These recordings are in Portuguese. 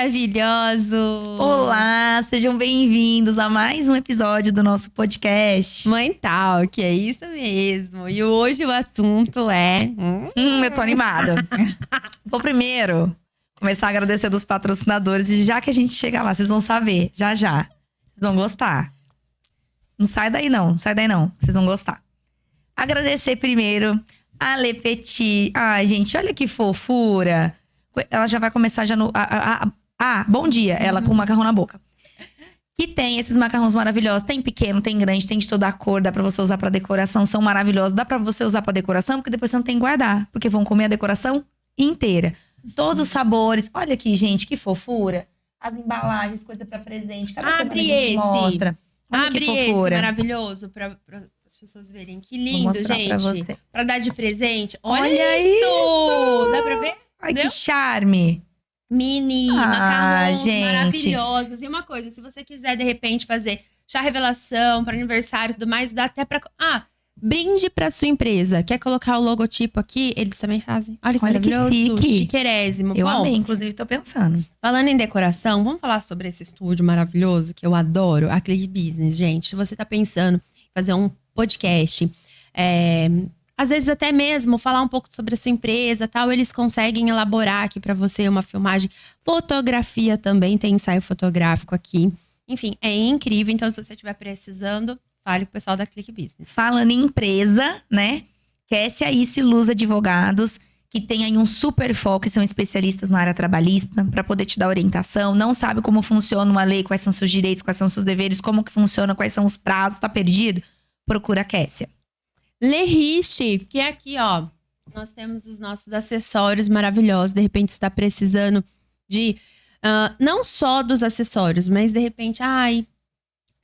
maravilhoso! Olá, sejam bem-vindos a mais um episódio do nosso podcast. Mãe Talk, é isso mesmo. E hoje o assunto é… Eu tô animada. Vou primeiro começar a agradecer dos patrocinadores. E já que a gente chega lá, vocês vão saber, já. Vocês vão gostar. Não sai daí não, vocês vão gostar. Agradecer primeiro a Le Petit. Ai, gente, olha que fofura. Ela já vai começar já no… bom dia, ela com o macarrão na boca. Que tem esses macarrões maravilhosos. Tem pequeno, tem grande, tem de toda a cor. Dá pra você usar pra decoração, são maravilhosos. Dá pra você usar pra decoração, porque depois você não tem que guardar. Porque vão comer a decoração inteira. Todos os sabores. Olha aqui, gente, que fofura. As embalagens, coisa pra presente. Cada semana a gente mostra. Olha que fofura. Esse maravilhoso pra as pessoas verem. Que lindo, gente. Pra você. Pra dar de presente. Olha isso! Dá pra ver? Ai, que charme. Mini, macarrões gente. maravilhosos. E uma coisa, se você quiser, de repente, fazer chá revelação para aniversário e tudo mais, dá até pra… brinde pra sua empresa. Quer colocar o logotipo aqui? Eles também fazem. Olha que maravilhoso. Que chique. Chiquerésimo. Eu Bom, amei, inclusive tô pensando. falando em decoração, vamos falar sobre esse estúdio maravilhoso que eu adoro, a Click Business. Gente, se você tá pensando em fazer um podcast, às vezes até mesmo falar um pouco sobre a sua empresa, tal, eles conseguem elaborar aqui pra você uma filmagem, fotografia também, tem ensaio fotográfico aqui. Enfim, é incrível. Então, se você estiver precisando, fale com o pessoal da Click Business. Falando em empresa, né? Kessia e Luz Advogados, que tem aí um super foco e são especialistas na área trabalhista, para poder te dar orientação. Não sabe como funciona uma lei, quais são seus direitos, quais são seus deveres, como que funciona, quais são os prazos, tá perdido? Procura a Kessia. Leriste, que é aqui, ó. Nós temos os nossos acessórios maravilhosos. De repente, você tá precisando de… não só dos acessórios, mas de repente…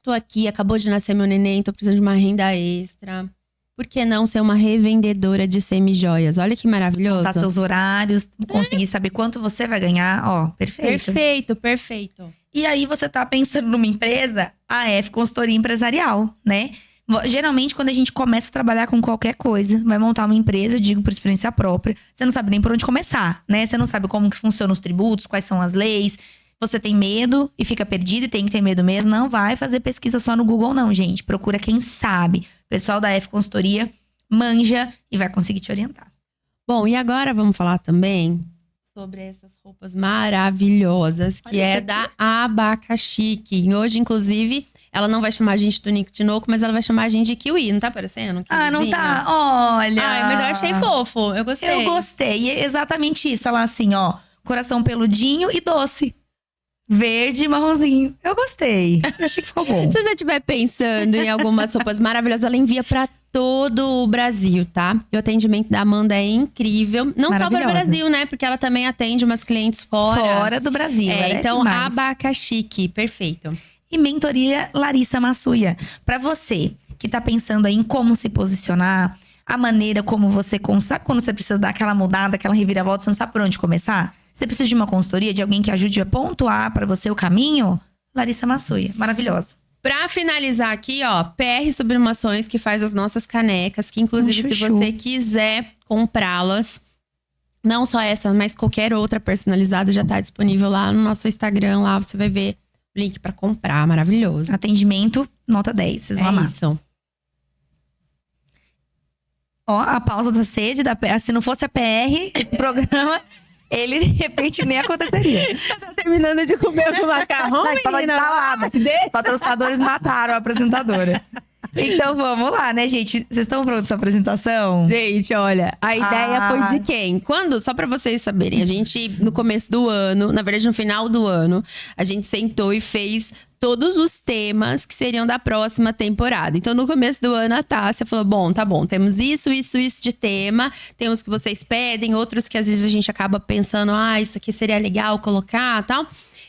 tô aqui, acabou de nascer meu neném, tô precisando de uma renda extra. Por que não ser uma revendedora de semi-joias? Olha que maravilhoso. Contar seus horários, conseguir saber quanto você vai ganhar. Ó, perfeito. Perfeito. E aí, você tá pensando numa empresa, a F Consultoria Empresarial, né? Geralmente, quando a gente começa a trabalhar com qualquer coisa, vai montar uma empresa, eu digo por experiência própria, você não sabe nem por onde começar, né? Você não sabe como que funcionam os tributos, quais são as leis. Você tem medo e fica perdido e tem que ter medo mesmo. Não vai fazer pesquisa só no Google, não, gente. Procura quem sabe. O pessoal da F Consultoria manja e vai conseguir te orientar. Bom, e agora vamos falar também sobre essas roupas maravilhosas, que é da Abacaxique. E hoje, inclusive… ela não vai chamar a gente do Nick Tinoco, mas ela vai chamar a gente de Kiwi. Não tá parecendo? Não tá? Olha. Mas eu achei fofo. Eu gostei. Eu gostei. E é exatamente isso. Ela assim, ó. Coração peludinho e doce. Verde e marronzinho. Eu gostei. Eu achei que ficou bom. Se você estiver pensando em algumas roupas maravilhosas, ela envia pra todo o Brasil, tá? E o atendimento da Amanda é incrível. Não só para o Brasil, né? Porque ela também atende umas clientes fora do Brasil. Então, Abacaxique. Perfeito. E mentoria Larissa Massuia. Para você que tá pensando aí em como se posicionar, a maneira como você… sabe quando você precisa dar aquela mudada, aquela reviravolta, você não sabe por onde começar? Você precisa de uma consultoria, de alguém que ajude a pontuar para você o caminho? Larissa Massuia, maravilhosa. Pra finalizar aqui, ó, PR Sublimações, que faz as nossas canecas, que inclusive se você quiser comprá-las, não só essa, mas qualquer outra personalizada já tá disponível lá no nosso Instagram, lá você vai ver link pra comprar, maravilhoso. Atendimento, nota 10, vocês vão amar. Isso. Ó, a pausa da sede, se não fosse a PR, esse programa, ele de repente nem aconteceria. Tá terminando de comer o macarrão, tava entalada. Patrocinadores mataram a apresentadora. Então vamos lá, né, gente? Vocês estão prontos pra apresentação? Gente, olha, a ideia foi de quem? Só pra vocês saberem, a gente, no começo do ano, na verdade no final do ano, a gente sentou e fez todos os temas que seriam da próxima temporada. Então, no começo do ano, a Tássia falou, bom, tá bom, temos isso de tema, tem uns que vocês pedem, outros que às vezes a gente acaba pensando, isso aqui seria legal colocar, tal.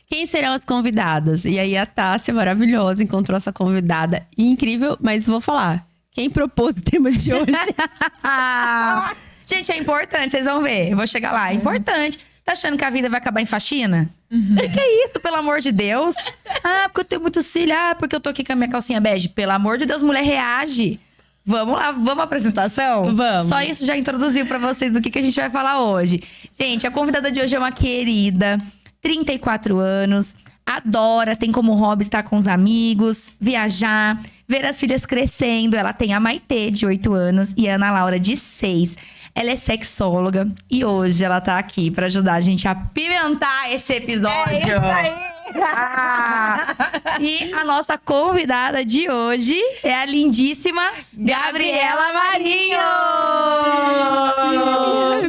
Quem serão as convidadas? E aí a Tássia, maravilhosa, encontrou essa convidada incrível, mas vou falar, quem propôs o tema de hoje? Gente, é importante, vocês vão ver, eu vou chegar lá, é importante. Tá achando que a vida vai acabar em faxina? Que é isso, pelo amor de Deus? Porque eu tenho muito cílio, porque eu tô aqui com a minha calcinha bege. Pelo amor de Deus, mulher, reage. Vamos lá, vamos à apresentação? Vamos. Só isso já introduziu pra vocês do que a gente vai falar hoje. Gente, a convidada de hoje é uma querida. 34 anos, adora, tem como hobby estar com os amigos, viajar, ver as filhas crescendo. Ela tem a Maitê, de 8 anos, e a Ana Laura, de 6. Ela é sexóloga e hoje ela tá aqui pra ajudar a gente a pimentar esse episódio. É isso aí! E a nossa convidada de hoje é a lindíssima Gabriela Marinho!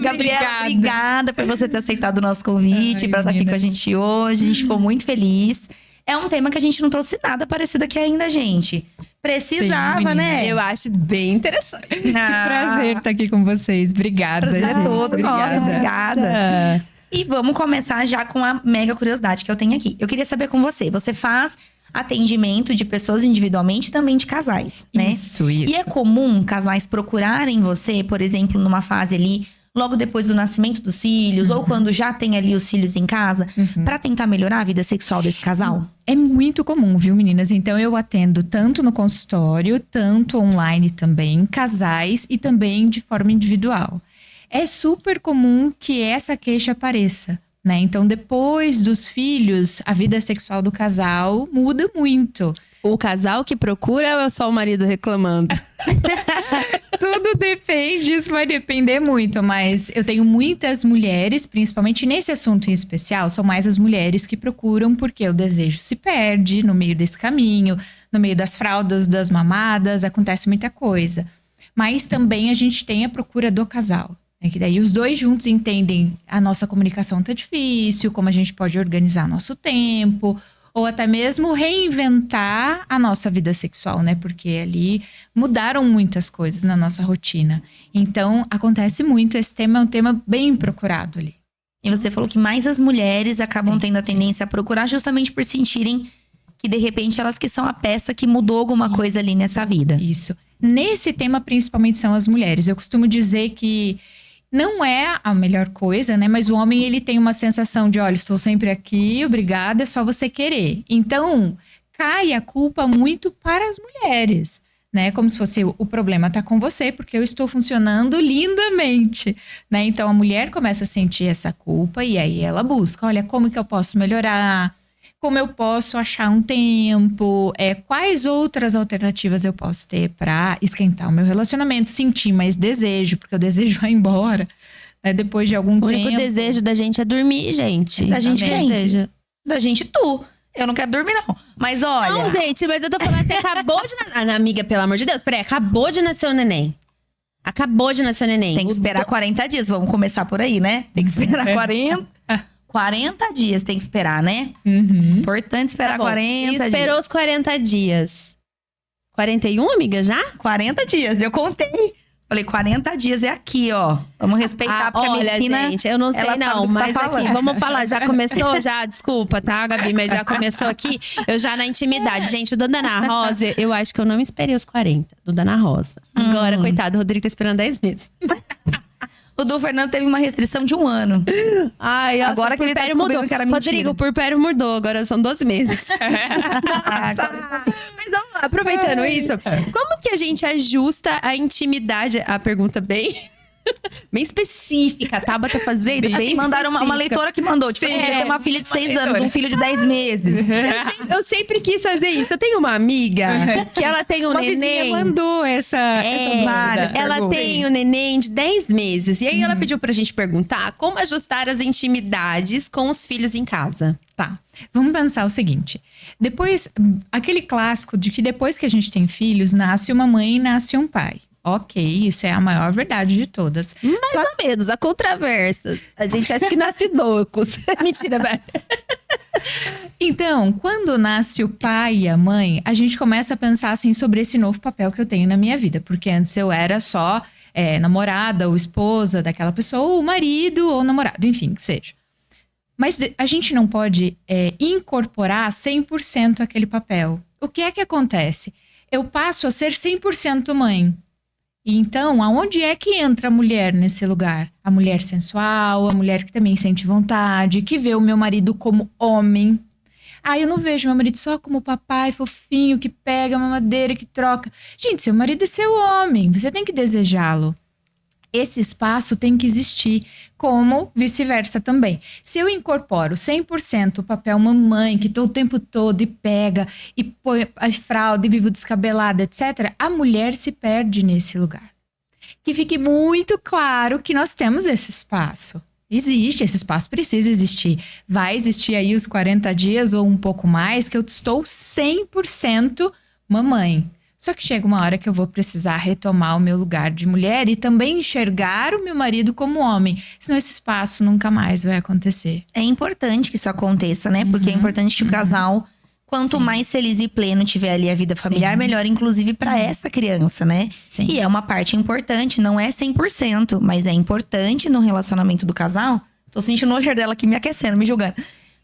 Gabriela, obrigada por você ter aceitado o nosso convite, pra estar aqui com a gente hoje. A gente ficou muito feliz. É um tema que a gente não trouxe nada parecido aqui ainda, gente. Precisava, sim, né? Eu acho bem interessante. Prazer estar aqui com vocês. Obrigada, Prazer gente. todo nosso. Obrigada. E vamos começar já com a mega curiosidade que eu tenho aqui. Eu queria saber com você. Você faz atendimento de pessoas individualmente e também de casais, né? Isso. E é comum casais procurarem você, por exemplo, numa fase ali, logo depois do nascimento dos filhos, ou quando já tem ali os filhos em casa, pra tentar melhorar a vida sexual desse casal? É muito comum, viu, meninas? Então, eu atendo tanto no consultório, tanto online também, casais e também de forma individual. É super comum que essa queixa apareça, né? Então, depois dos filhos, a vida sexual do casal muda muito. O casal que procura ou é só o marido reclamando? Tudo depende, isso vai depender muito. Mas eu tenho muitas mulheres, principalmente nesse assunto em especial, são mais as mulheres que procuram porque o desejo se perde no meio desse caminho, no meio das fraldas, das mamadas, acontece muita coisa. Mas também a gente tem a procura do casal. Que daí os dois juntos entendem a nossa comunicação tá difícil, como a gente pode organizar nosso tempo, ou até mesmo reinventar a nossa vida sexual, né? Porque ali mudaram muitas coisas na nossa rotina. Então, acontece muito, esse tema é um tema bem procurado ali. E você falou que mais as mulheres acabam tendo a tendência a procurar justamente por sentirem que, de repente, elas que são a peça que mudou alguma coisa ali nessa vida. Isso. Nesse tema, principalmente, são as mulheres. Eu costumo dizer que não é a melhor coisa, né? Mas o homem, ele tem uma sensação de, olha, estou sempre aqui, obrigada, é só você querer. Então, cai a culpa muito para as mulheres, né? Como se fosse, o problema tá com você, porque eu estou funcionando lindamente, né? Então, a mulher começa a sentir essa culpa e aí ela busca, olha, como que eu posso melhorar? Como eu posso achar um tempo? Quais outras alternativas eu posso ter para esquentar o meu relacionamento? Sentir mais desejo, porque o desejo vai embora, né, depois de algum tempo. O único desejo da gente é dormir, gente. Da gente Exatamente. deseja. Da gente, tu. Eu não quero dormir, não. Mas olha… Não, gente, mas eu tô falando que acabou de nascer. Amiga, pelo amor de Deus, peraí, acabou de nascer o neném. Acabou de nascer o neném. Tem que esperar 40 dias. Vamos começar por aí, né? Tem que esperar 40 dias tem que esperar, né? Importante esperar 40 dias. Esperou os 40 dias. 41, amiga, já? 40 dias, eu contei. Falei, 40 dias é aqui, ó. Vamos respeitar, porque olha, a medicina… gente, eu não sei ela sabe não, do que tá mas falando. aqui, vamos falar, já começou? Já, desculpa, tá, Gabi, mas já começou aqui, eu já na intimidade. Gente, o do Dana Rosa, eu acho que eu não esperei os 40, do Dana Rosa. Agora, coitado, o Rodrigo tá esperando 10 meses. O do Fernando teve uma restrição de 1 ano. Ai, Agora que ele tá descobrindo que era mentira. Rodrigo, o purpério mudou, agora são 12 meses. Mas vamos lá, aproveitando isso, como que a gente ajusta a intimidade? A pergunta bem específica, a Tabata fazendo bem Mandaram uma leitora que mandou. Tipo, Sim, assim, tem uma filha de 6 anos, um filho de 10 meses. Eu sempre quis fazer isso. Eu tenho uma amiga que ela tem um Uma neném. vizinha mandou essa várias dúvida. Ela tem um neném de 10 meses. E aí ela pediu pra gente perguntar como ajustar as intimidades com os filhos em casa. Tá, vamos pensar o seguinte. Depois, aquele clássico de que depois que a gente tem filhos, nasce uma mãe e nasce um pai. Ok, isso é a maior verdade de todas. Mais ou menos, há controvérsias. A gente acha que nasce loucos. Mentira, velho. Então, quando nasce o pai e a mãe, a gente começa a pensar assim sobre esse novo papel que eu tenho na minha vida. Porque antes eu era só namorada ou esposa daquela pessoa, ou marido ou namorado, enfim, que seja. Mas a gente não pode incorporar 100% aquele papel. O que é que acontece? Eu passo a ser 100% mãe. Então, aonde é que entra a mulher nesse lugar? A mulher sensual, a mulher que também sente vontade, que vê o meu marido como homem. Eu não vejo meu marido só como papai fofinho, que pega a mamadeira, que troca. Gente, seu marido é seu homem, você tem que desejá-lo. Esse espaço tem que existir, como vice-versa também. Se eu incorporo 100% o papel mamãe, que tô o tempo todo e pega, e põe a fralda e vivo descabelada, etc., a mulher se perde nesse lugar. Que fique muito claro que nós temos esse espaço. Existe, esse espaço precisa existir. Vai existir aí os 40 dias ou um pouco mais que eu estou 100% mamãe. Só que chega uma hora que eu vou precisar retomar o meu lugar de mulher e também enxergar o meu marido como homem. Senão esse espaço nunca mais vai acontecer. É importante que isso aconteça, né? Porque é importante que o casal, quanto mais feliz e pleno tiver ali a vida familiar, melhor, inclusive para essa criança, né? Sim. E é uma parte importante, não é 100%, mas é importante no relacionamento do casal. Tô sentindo o olhar dela aqui me aquecendo, me julgando.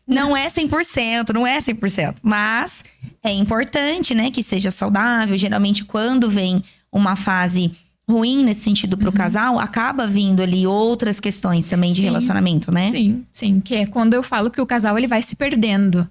Não é 100%, não é 100%. Mas é importante, né, que seja saudável. Geralmente, quando vem uma fase ruim nesse sentido pro casal, acaba vindo ali outras questões também de relacionamento, né? Sim. Que é quando eu falo que o casal ele vai se perdendo.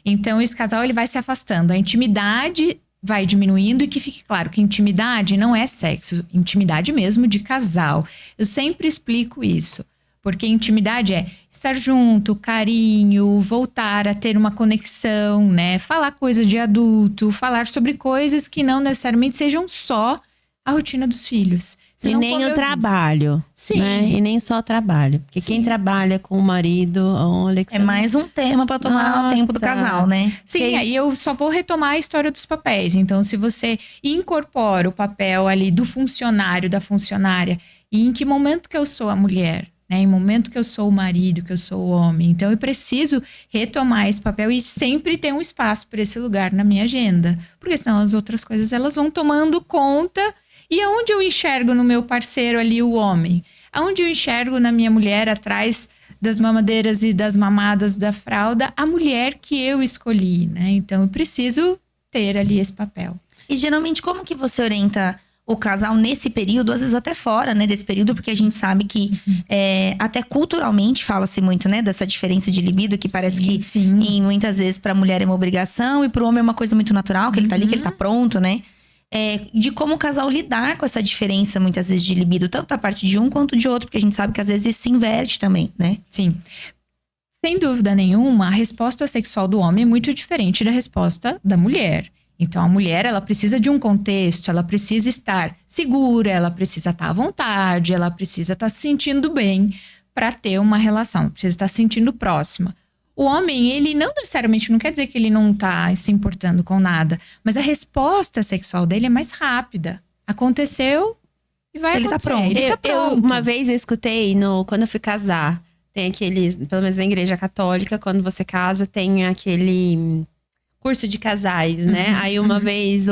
Então, esse casal ele vai se afastando. A intimidade vai diminuindo e que fique claro que intimidade não é sexo. Intimidade mesmo de casal. Eu sempre explico isso. Porque intimidade é estar junto, carinho, voltar a ter uma conexão, né? Falar coisa de adulto, falar sobre coisas que não necessariamente sejam só a rotina dos filhos. Senão, e nem o trabalho. Sim. Né? E nem só o trabalho. Porque quem trabalha com o marido, olha que é mais um tema pra tomar o tempo do casal, né? Sim, aí eu só vou retomar a história dos papéis. Então, se você incorpora o papel ali do funcionário, da funcionária, e em que momento que eu sou a mulher? Em momento que eu sou o marido, que eu sou o homem. Então, eu preciso retomar esse papel e sempre ter um espaço para esse lugar na minha agenda. Porque senão as outras coisas, elas vão tomando conta. E aonde eu enxergo no meu parceiro ali o homem? Aonde eu enxergo na minha mulher, atrás das mamadeiras e das mamadas da fralda, a mulher que eu escolhi, né? Então, eu preciso ter ali esse papel. E geralmente, como que você orienta o casal nesse período, às vezes até fora, né, desse período, porque a gente sabe que até culturalmente fala-se muito, né, dessa diferença de libido, que parece e muitas vezes pra mulher é uma obrigação e pro homem é uma coisa muito natural, que ele tá ali, que ele tá pronto, né? De como o casal lidar com essa diferença, muitas vezes, de libido, tanto da parte de um quanto de outro, porque a gente sabe que às vezes isso se inverte também, né? Sim. Sem dúvida nenhuma, a resposta sexual do homem é muito diferente da resposta da mulher. Então, a mulher, ela precisa de um contexto, ela precisa estar segura, ela precisa estar à vontade, ela precisa estar se sentindo bem para ter uma relação, precisa estar se sentindo próxima. O homem, ele não necessariamente, não quer dizer que ele não tá se importando com nada, mas a resposta sexual dele é mais rápida. Aconteceu e vai acontecer. Tá pronto. Ele tá pronto. Uma vez eu escutei, quando eu fui casar, tem aquele, pelo menos na igreja católica, quando você casa, tem aquele curso de casais, né? Aí uma vez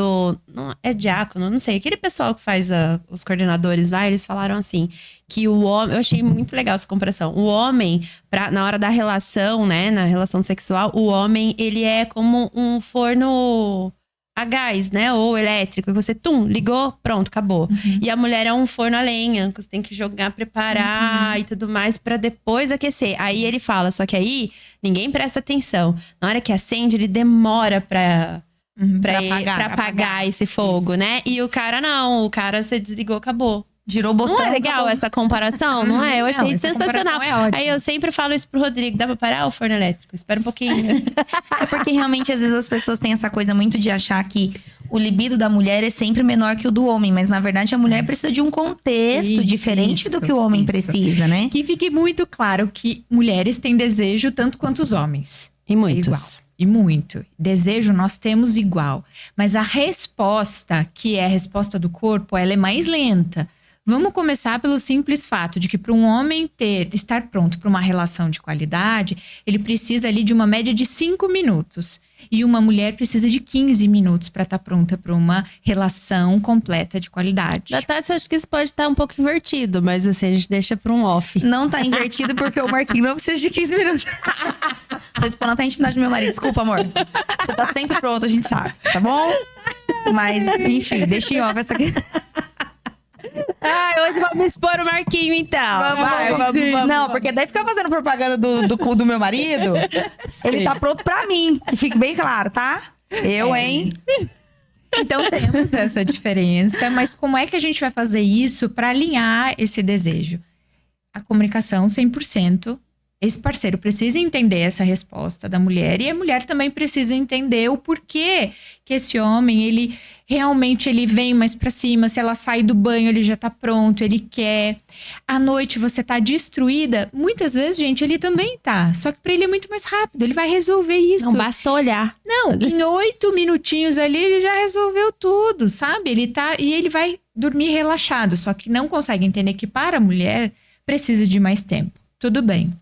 é diácono, não sei, aquele pessoal que faz os coordenadores lá, eles falaram assim, que o homem, eu achei muito legal essa comparação, o homem, na hora da relação, né, na relação sexual, o homem, ele é como um forno a gás, né, ou elétrico, que você, ligou, pronto, acabou. E a mulher é um forno a lenha, que você tem que jogar, preparar e tudo mais pra depois aquecer. Aí ele fala, só que aí ninguém presta atenção. Na hora que acende, ele demora pra apagar esse fogo, né? E o cara não, o cara você desligou, acabou. Girou o botão. Não é legal essa comparação, não é? Eu achei sensacional. É aí eu sempre falo isso pro Rodrigo, dá pra parar o forno elétrico? Espera um pouquinho. É porque realmente, às vezes, as pessoas têm essa coisa muito de achar que o libido da mulher é sempre menor que o do homem. Mas, na verdade, a mulher precisa de um contexto diferente do que o homem precisa, né? Que fique muito claro que mulheres têm desejo tanto quanto os homens. E muitos. E muito. Desejo nós temos igual. Mas a resposta, que é a resposta do corpo, ela é mais lenta. Vamos começar pelo simples fato de que para um homem estar pronto para uma relação de qualidade, ele precisa ali de uma média de 5 minutos. E uma mulher precisa de 15 minutos para estar pronta para uma relação completa de qualidade. Natácia, acho que isso pode estar um pouco invertido, mas assim, a gente deixa para um off. Não tá invertido porque o Marquinhos não precisa de 15 minutos. Tô expondo até a intimidade do meu marido. Desculpa, amor. Você tá sempre pronto, a gente sabe, tá bom? Mas, enfim, deixa em off essa aqui. Hoje vamos expor o Marquinho, então. Vamos. Não, porque daí fica fazendo propaganda do meu marido. Ele tá pronto pra mim, que fique bem claro, tá? Eu, hein? Então temos essa diferença, mas como é que a gente vai fazer isso para alinhar esse desejo? A comunicação 100%. Esse parceiro precisa entender essa resposta da mulher e a mulher também precisa entender o porquê que esse homem, ele realmente ele vem mais pra cima. Se ela sai do banho, ele já tá pronto, ele quer. À noite você tá destruída. Muitas vezes, gente, ele também tá. Só que pra ele é muito mais rápido, ele vai resolver isso. Não basta olhar. Não, em 8 minutinhos ali ele já resolveu tudo, sabe? Ele tá e ele vai dormir relaxado. Só que não consegue entender que para a mulher precisa de mais tempo. Tudo bem.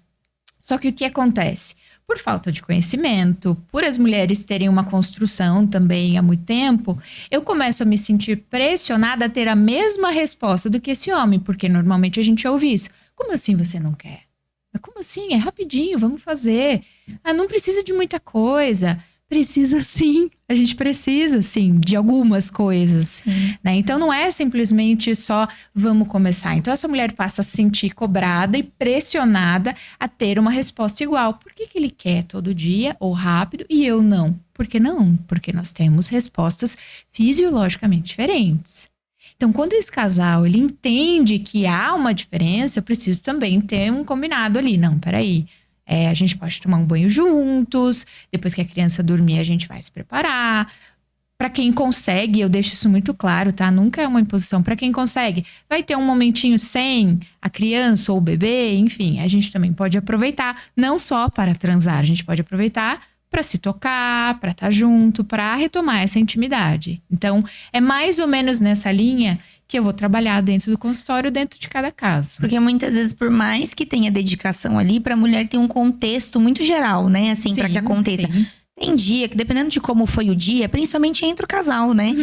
Só que o que acontece? Por falta de conhecimento, por as mulheres terem uma construção também há muito tempo, eu começo a me sentir pressionada a ter a mesma resposta do que esse homem, porque normalmente a gente ouve isso. Como assim você não quer? Como assim? É rapidinho, vamos fazer. Ah, não precisa de muita coisa. Precisa sim, a gente precisa sim de algumas coisas, né? Então não é simplesmente só vamos começar. Então essa mulher passa a se sentir cobrada e pressionada a ter uma resposta igual. Por que ele quer todo dia ou rápido e eu não? Por que não? Porque nós temos respostas fisiologicamente diferentes. Então quando esse casal ele entende que há uma diferença, eu preciso também ter um combinado ali. Não, peraí. A gente pode tomar um banho juntos, depois que a criança dormir a gente vai se preparar. Para quem consegue, eu deixo isso muito claro, tá? Nunca é uma imposição. Para quem consegue, vai ter um momentinho sem a criança ou o bebê, enfim. A gente também pode aproveitar, não só para transar, a gente pode aproveitar para se tocar, para estar junto, para retomar essa intimidade. Então, é mais ou menos nessa linha que eu vou trabalhar dentro do consultório, dentro de cada caso. Porque muitas vezes, por mais que tenha dedicação ali, pra mulher tem um contexto muito geral, né? Assim, pra que aconteça. Sim. Tem dia que, dependendo de como foi o dia, principalmente entre o casal, né?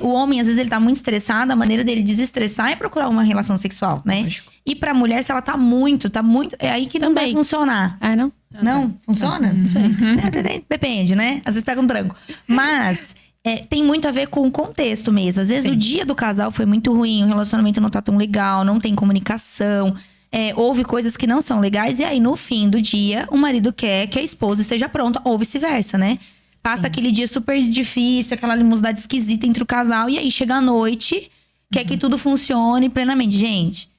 O homem, às vezes, ele tá muito estressado, a maneira dele desestressar é procurar uma relação sexual, né? Lógico. E pra mulher, se ela tá muito, é aí que não vai funcionar. Ah, não? Não? Funciona? Não sei. Depende, né? Às vezes pega um tranco. Mas tem muito a ver com o contexto mesmo. Às vezes o dia do casal foi muito ruim, o relacionamento não tá tão legal, não tem comunicação. Houve coisas que não são legais. E aí, no fim do dia, o marido quer que a esposa esteja pronta. Ou vice-versa, né? Passa aquele dia super difícil, aquela animosidade esquisita entre o casal. E aí, chega a noite, quer que tudo funcione plenamente. Gente,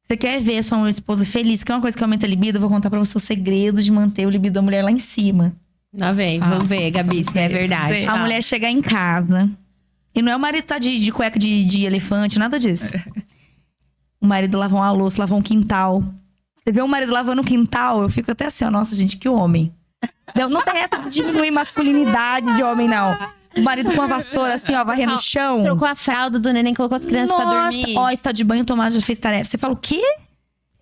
você quer ver a sua esposa feliz, que é uma coisa que aumenta a libido, eu vou contar pra você o segredo de manter o libido da mulher lá em cima. Lá vem, vamos ver, Gabi, se é verdade. A mulher chegar em casa, e não é o marido tá de cueca de elefante, nada disso. O marido lavou uma louça, lavou um quintal. Você vê o marido lavando o quintal, eu fico até assim, ó, nossa, gente, que homem. Não tem essa de diminuir masculinidade de homem, não. O marido com a vassoura, assim, ó, varrendo o chão. Trocou a fralda do neném, colocou as crianças pra dormir. Ó, está de banho tomado, já fez tarefa. Você fala, o quê?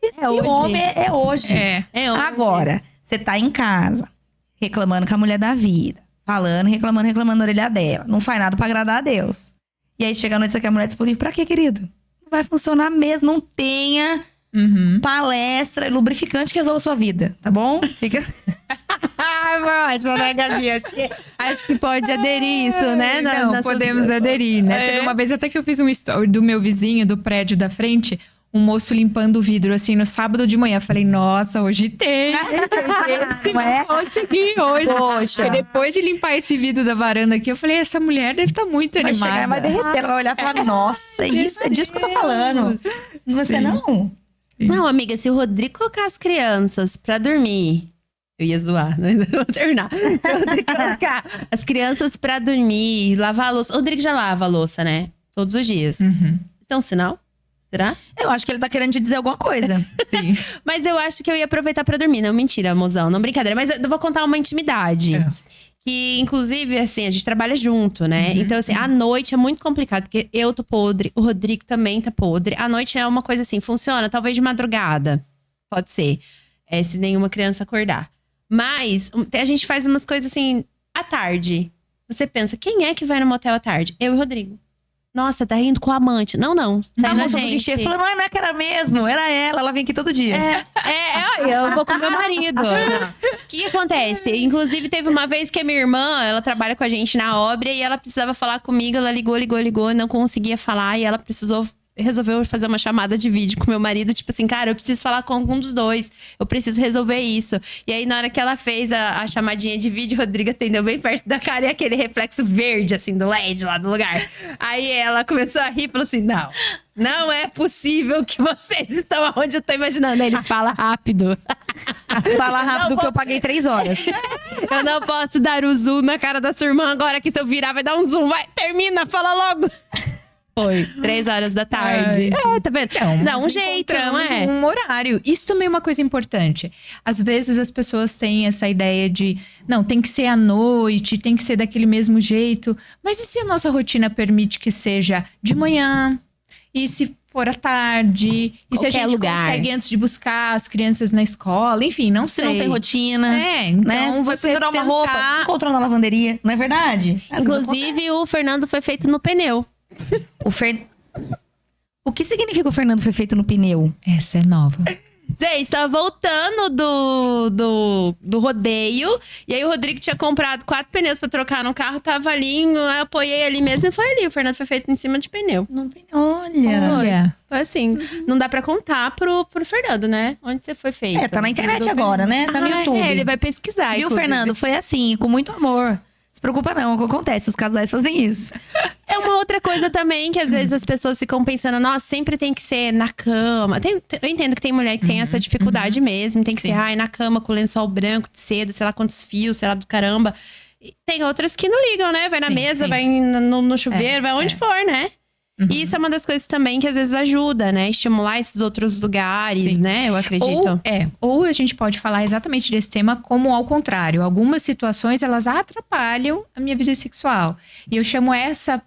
Esse homem é hoje. É hoje. Agora, você tá em casa, reclamando com a mulher da vida. Falando, reclamando na orelha dela. Não faz nada pra agradar a Deus. E aí, chega a noite, você quer a mulher disponível. Pra quê, querido? Não vai funcionar mesmo. Não tenha palestra lubrificante que resolva a sua vida. Tá bom? Fica... Ótimo, né, Gabi? Acho que pode aderir isso, né? Não, podemos aderir, né? Teve uma vez até que eu fiz um story do meu vizinho, do prédio da frente, um moço limpando o vidro, assim, no sábado de manhã. Falei, nossa, hoje tem. Não é? Consegui hoje. Poxa. E depois de limpar esse vidro da varanda aqui, eu falei, essa mulher deve estar muito Vai animada. chegar e vai derreter. Ela vai olhar e falar, nossa, isso é disso que eu tô falando. Você não? Não, amiga, se o Rodrigo colocar as crianças pra dormir... Eu ia zoar, mas eu vou terminar. Se o Rodrigo colocar as crianças pra dormir, lavar a louça... O Rodrigo já lava a louça, né? Todos os dias. Isso é um sinal? Será? Eu acho que ele tá querendo te dizer alguma coisa. Sim. Mas eu acho que eu ia aproveitar pra dormir. Não, mentira, mozão. Não, brincadeira. Mas eu vou contar uma intimidade. Que, inclusive, assim, a gente trabalha junto, né? Então, assim, à noite é muito complicado. Porque eu tô podre, o Rodrigo também tá podre. À noite é uma coisa assim, funciona. Talvez de madrugada. Pode ser. Se nenhuma criança acordar. Mas a gente faz umas coisas assim, à tarde. Você pensa, quem é que vai no motel à tarde? Eu e o Rodrigo. Nossa, tá rindo com o amante. Não. Tá indo a gente. Falando, não é que era mesmo, era ela vem aqui todo dia. Eu vou com meu marido. O que acontece? Inclusive, teve uma vez que a minha irmã, ela trabalha com a gente na obra e ela precisava falar comigo. Ela ligou, não conseguia falar e ela precisou resolveu fazer uma chamada de vídeo com meu marido, tipo assim, cara, eu preciso falar com algum dos dois, eu preciso resolver isso. E aí, na hora que ela fez a chamadinha de vídeo, o Rodrigo atendeu bem perto da cara e aquele reflexo verde, assim, do LED lá do lugar. Aí ela começou a rir e falou assim, não é possível que vocês estão aonde eu tô imaginando. Aí ele fala rápido. Fala rápido que eu paguei 3 horas. Eu não posso dar o zoom na cara da sua irmã agora, que se eu virar vai dar um zoom. Vai, termina, fala logo. Foi, 3 horas da tarde. Tá vendo? Dá um jeito, não é? Um horário. Isso também é uma coisa importante. Às vezes as pessoas têm essa ideia de, não, tem que ser à noite, tem que ser daquele mesmo jeito. Mas e se a nossa rotina permite que seja de manhã? E se for à tarde? E se a gente consegue antes de buscar as crianças na escola? Enfim, não sei. Se não tem rotina. Então né? Vai pendurar uma roupa, encontrou na lavanderia. Não é verdade? Inclusive, o Fernando foi feito no pneu. O que significa o Fernando foi feito no pneu? Essa é nova. Gente, tava voltando do rodeio. E aí o Rodrigo tinha comprado 4 pneus pra trocar no carro. Tava ali, eu apoiei ali mesmo e foi ali. O Fernando foi feito em cima de pneu. Olha. Foi assim. Não dá pra contar pro Fernando, né? Onde você foi feito. Tá na internet agora, né? Tá no YouTube. Ele vai pesquisar. Viu, Fernando? Foi assim, com muito amor. Se preocupa não, o que acontece? Os casais fazem isso. É uma outra coisa também que às vezes as pessoas ficam pensando, nossa, sempre tem que ser na cama. Eu entendo que tem mulher que tem essa dificuldade mesmo. Tem que ser, na cama com lençol branco de seda, sei lá quantos fios, sei lá do caramba. E tem outras que não ligam, né? Vai na mesa, vai no chuveiro, vai onde for, né? E isso é uma das coisas também que às vezes ajuda, né? Estimular esses outros lugares, né? Eu acredito. Ou a gente pode falar exatamente desse tema como ao contrário. Algumas situações, elas atrapalham a minha vida sexual. E eu chamo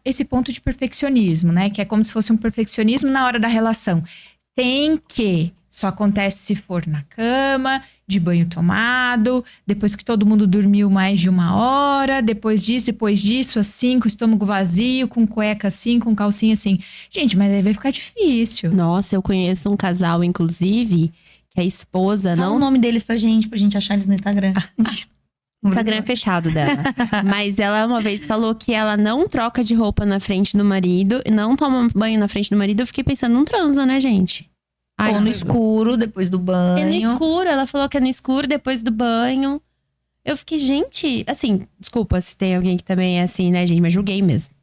esse ponto de perfeccionismo, né? Que é como se fosse um perfeccionismo na hora da relação. Tem que... Só acontece se for na cama, de banho tomado, depois que todo mundo dormiu mais de 1 hora, depois disso, assim, com o estômago vazio, com cueca assim, com calcinha assim. Gente, mas aí vai ficar difícil. Nossa, eu conheço um casal, inclusive, que a esposa Fala o nome deles pra gente achar eles no Instagram. O Instagram é fechado dela. Mas ela uma vez falou que ela não troca de roupa na frente do marido, não toma banho na frente do marido. Eu fiquei pensando, não transa, né, gente? Ou no escuro, depois do banho. É no escuro, ela falou que é no escuro, depois do banho. Eu fiquei, gente, assim, desculpa se tem alguém que também é assim, né, gente, mas julguei mesmo.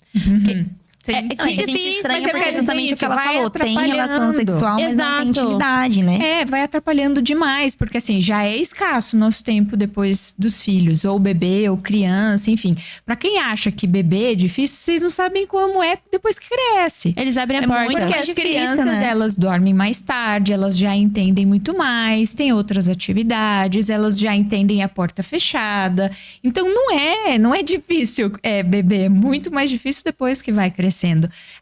A gente estranha porque é justamente o que ela falou. Tem relação sexual, mas não tem intimidade, né? Vai atrapalhando demais. Porque assim, já é escasso o nosso tempo depois dos filhos. Ou bebê, ou criança, enfim. Pra quem acha que bebê é difícil, vocês não sabem como é depois que cresce. Eles abrem a porta. Porque as crianças, elas dormem mais tarde. Elas já entendem muito mais. Tem outras atividades. Elas já entendem a porta fechada. Então não é difícil bebê. É muito mais difícil depois que vai crescer.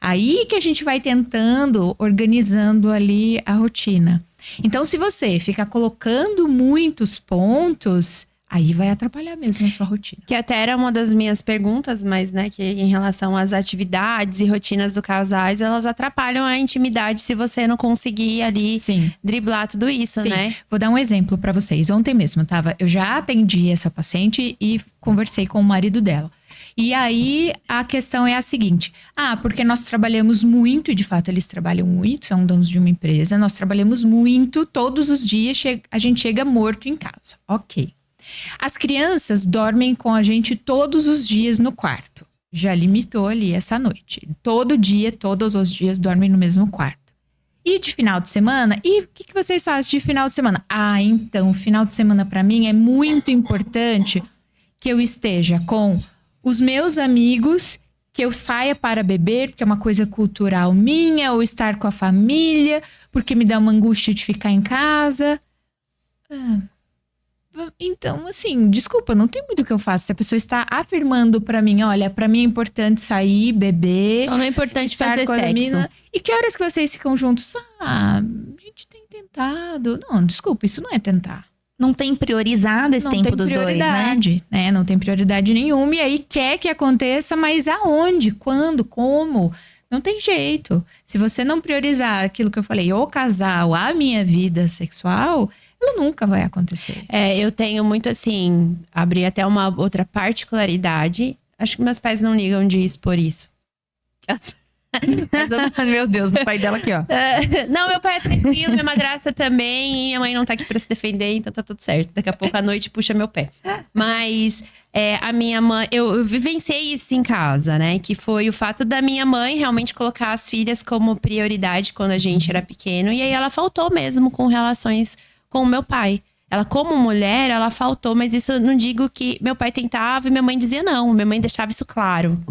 Aí que a gente vai tentando, organizando ali a rotina. Então, se você ficar colocando muitos pontos, aí vai atrapalhar mesmo a sua rotina. Que até era uma das minhas perguntas, mas, né, que em relação às atividades e rotinas do casais, elas atrapalham a intimidade se você não conseguir ali driblar tudo isso, né? Vou dar um exemplo pra vocês. Ontem mesmo, eu já atendi essa paciente e conversei com o marido dela. E aí, a questão é a seguinte. Porque nós trabalhamos muito, e de fato eles trabalham muito, são donos de uma empresa. Nós trabalhamos muito, todos os dias a gente chega morto em casa. Ok. As crianças dormem com a gente todos os dias no quarto. Já limitou ali essa noite. Todo dia, todos os dias dormem no mesmo quarto. E de final de semana? E o que vocês fazem de final de semana? Então, final de semana para mim é muito importante que eu esteja com os meus amigos, que eu saia para beber, porque é uma coisa cultural minha, ou estar com a família, porque me dá uma angústia de ficar em casa. Então, assim, desculpa, não tem muito o que eu faço. Se a pessoa está afirmando pra mim, olha, pra mim é importante sair, beber. Então não é importante fazer sexo. Menina. E que horas que vocês ficam juntos? A gente tem tentado. Não, desculpa, isso não é tentar. Não tem priorizado esse tempo dos dois, né? Não tem prioridade nenhuma. E aí quer que aconteça, mas aonde? Quando? Como? Não tem jeito. Se você não priorizar aquilo que eu falei, o casal, a minha vida sexual, ela nunca vai acontecer. Eu tenho muito assim, abri até uma outra particularidade. Acho que meus pais não ligam de expor isso. Meu Deus, o pai dela aqui, ó. Não, meu pai é tranquilo, minha madrasta também. E minha mãe não tá aqui pra se defender, então tá tudo certo. Daqui a pouco à noite puxa meu pé. Mas a minha mãe... Eu vivenciei isso em casa, né? Que foi o fato da minha mãe realmente colocar as filhas como prioridade quando a gente era pequeno. E aí ela faltou mesmo com relações com o meu pai. Ela, como mulher, ela faltou, mas isso eu não digo que meu pai tentava e minha mãe dizia não. Minha mãe deixava isso claro.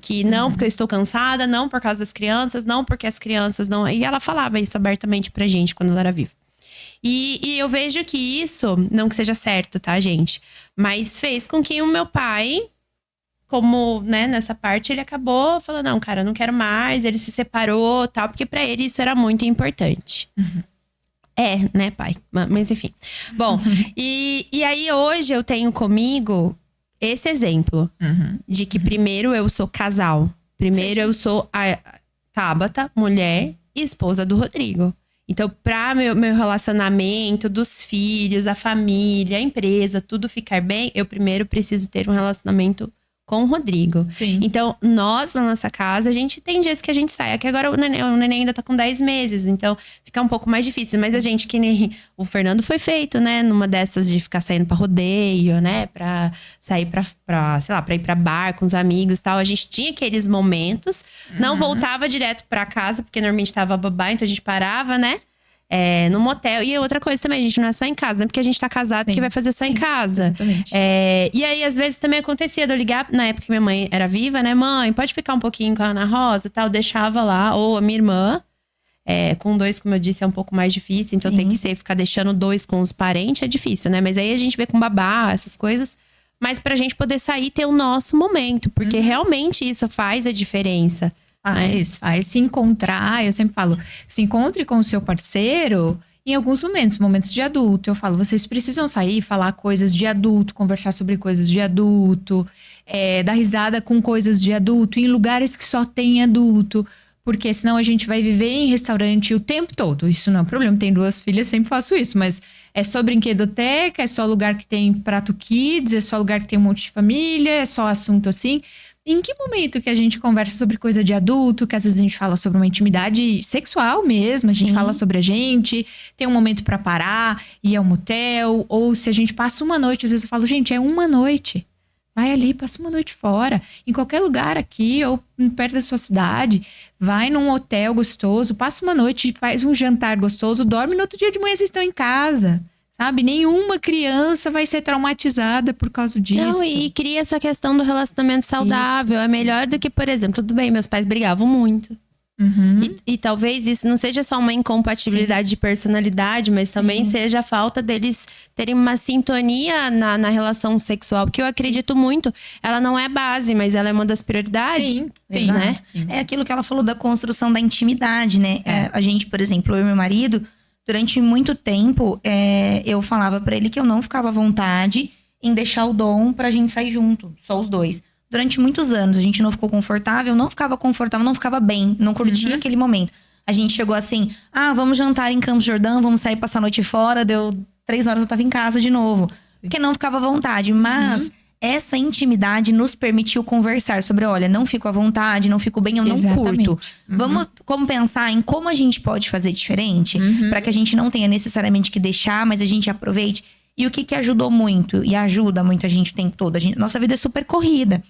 Que não, porque eu estou cansada, não por causa das crianças, não porque as crianças não... E ela falava isso abertamente pra gente quando ela era viva. E eu vejo que isso, não que seja certo, tá, gente? Mas fez com que o meu pai, como, né, nessa parte, ele acabou falando, não, cara, eu não quero mais. Ele se separou, tal, porque pra ele isso era muito importante. Né, pai? Mas enfim. Bom, e aí hoje eu tenho comigo esse exemplo. De que primeiro eu sou casal. Primeiro eu sou a Tabata, mulher e esposa do Rodrigo. Então, pra meu relacionamento, dos filhos, a família, a empresa, tudo ficar bem, eu primeiro preciso ter um relacionamento com o Rodrigo. Sim. Então, nós, na nossa casa, a gente tem dias que a gente sai. Aqui agora o neném ainda tá com 10 meses, então fica um pouco mais difícil. Mas a gente, que nem o Fernando foi feito, né? Numa dessas de ficar saindo pra rodeio, né? Pra sair sei lá, pra ir pra bar com os amigos e tal. A gente tinha aqueles momentos. Não voltava direto pra casa, porque normalmente tava babá, então a gente parava, né? No motel. E outra coisa também, a gente não é só em casa, não é porque a gente tá casado que vai fazer só em casa. E aí, às vezes, também acontecia de eu ligar, na época que minha mãe era viva, né? Mãe, pode ficar um pouquinho com a Ana Rosa e tal, deixava lá. Ou a minha irmã, com 2, como eu disse, é um pouco mais difícil. Então tem que ficar deixando 2 com os parentes, é difícil, né? Mas aí a gente vê com babá, essas coisas. Mas pra gente poder sair e ter o nosso momento. Porque realmente isso faz a diferença. Faz se encontrar, eu sempre falo, se encontre com o seu parceiro em alguns momentos de adulto. Eu falo, vocês precisam sair, falar coisas de adulto, conversar sobre coisas de adulto, dar risada com coisas de adulto, em lugares que só tem adulto. Porque senão a gente vai viver em restaurante o tempo todo. Isso não é um problema, tenho 2 filhas, sempre faço isso. Mas é só brinquedoteca, é só lugar que tem prato kids, é só lugar que tem um monte de família, é só assunto assim. Em que momento que a gente conversa sobre coisa de adulto, que às vezes a gente fala sobre uma intimidade sexual mesmo, a gente fala sobre a gente, tem um momento pra parar, ir ao motel, ou se a gente passa uma noite, às vezes eu falo, gente, é uma noite. Vai ali, passa uma noite fora, em qualquer lugar aqui, ou perto da sua cidade, vai num hotel gostoso, passa uma noite, faz um jantar gostoso, dorme, no outro dia de manhã vocês estão em casa. Sabe? Nenhuma criança vai ser traumatizada por causa disso. Não, e cria essa questão do relacionamento saudável. É melhor do que, por exemplo, tudo bem, meus pais brigavam muito. E talvez isso não seja só uma incompatibilidade de personalidade, mas também seja a falta deles terem uma sintonia na relação sexual. Porque eu acredito muito, ela não é base, mas ela é uma das prioridades. Sim, né? É aquilo que ela falou da construção da intimidade, né? A gente, por exemplo, eu e meu marido, durante muito tempo, eu falava pra ele que eu não ficava à vontade em deixar o Dom pra gente sair junto, só os 2. Durante muitos anos, a gente não ficou confortável, não ficava bem, não curtia aquele momento. A gente chegou assim, vamos jantar em Campos do Jordão, vamos sair passar a noite fora, deu 3 horas eu tava em casa de novo. Porque não ficava à vontade, mas essa intimidade nos permitiu conversar sobre, olha, não fico à vontade, não fico bem, eu não curto. Vamos pensar em como a gente pode fazer diferente, pra que a gente não tenha necessariamente que deixar, mas a gente aproveite. E o que ajudou muito, e ajuda muito a gente o tempo todo, nossa vida é super corrida.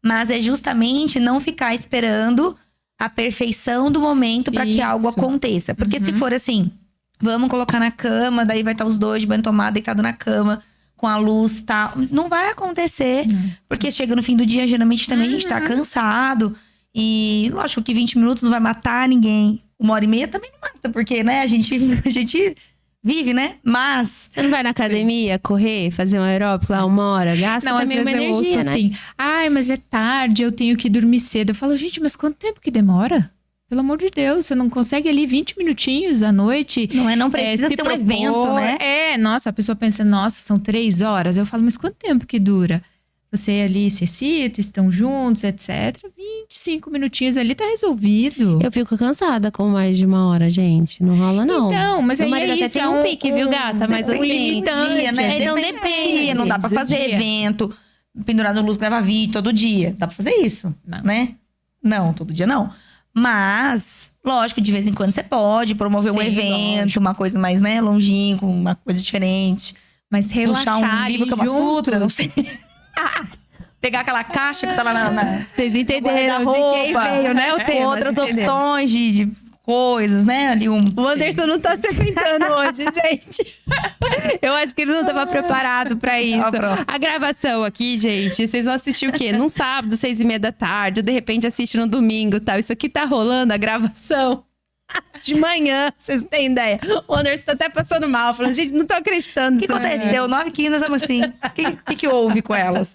Mas é justamente não ficar esperando a perfeição do momento pra que algo aconteça. Porque se for assim, vamos colocar na cama, daí vai estar os 2 de banho tomado, deitado na cama, com a luz e tal. Não vai acontecer. Porque chega no fim do dia, geralmente também a gente tá cansado. E lógico que 20 minutos não vai matar ninguém. 1h30 também não mata, porque, né, a gente vive, né? Mas... Você não vai na academia correr, fazer um aeróbico lá 1 hora? Gasta também uma energia, né? Assim, mas é tarde, eu tenho que dormir cedo. Eu falo, gente, mas quanto tempo que demora? Pelo amor de Deus, você não consegue ali 20 minutinhos à noite? Não precisa ter um evento, né? Nossa, a pessoa pensa, nossa, são 3 horas. Eu falo, mas quanto tempo que dura? Você ali se excita, estão juntos, etc. 25 minutinhos ali tá resolvido. Eu fico cansada com mais de 1 hora, gente. Não rola, não. Então, mas meu aí marido é até tem um pique, viu, gata? Mas assim, dia, né? Então depende. Não dá pra fazer evento, pendurar no luz, gravar vídeo todo dia. Dá pra fazer isso, né? Não, todo dia não. Mas, lógico, de vez em quando você pode promover um Sim, evento, lógico. uma coisa mais, né, longínqua, uma coisa diferente. Mas relaxar Puxar um ali livro Kama Sutra, não juntos. sei. Pegar aquela caixa que tá lá na Vocês entenderam de roupa, quem veio, né? O com tema. outras vocês entenderam. opções de coisas, né? Ali O Anderson não tá se aguentando hoje, gente. Eu acho que ele não tava preparado pra isso. Ah, pronto. A gravação aqui, gente, vocês vão assistir o quê? Num sábado, 6:30 da tarde, ou de repente assiste no domingo e tal. Isso aqui tá rolando, a gravação. De manhã, vocês não têm ideia. O Anderson tá até passando mal, falando, gente, não tô acreditando. O que aconteceu? 9h15, nós estamos assim. O que houve com elas?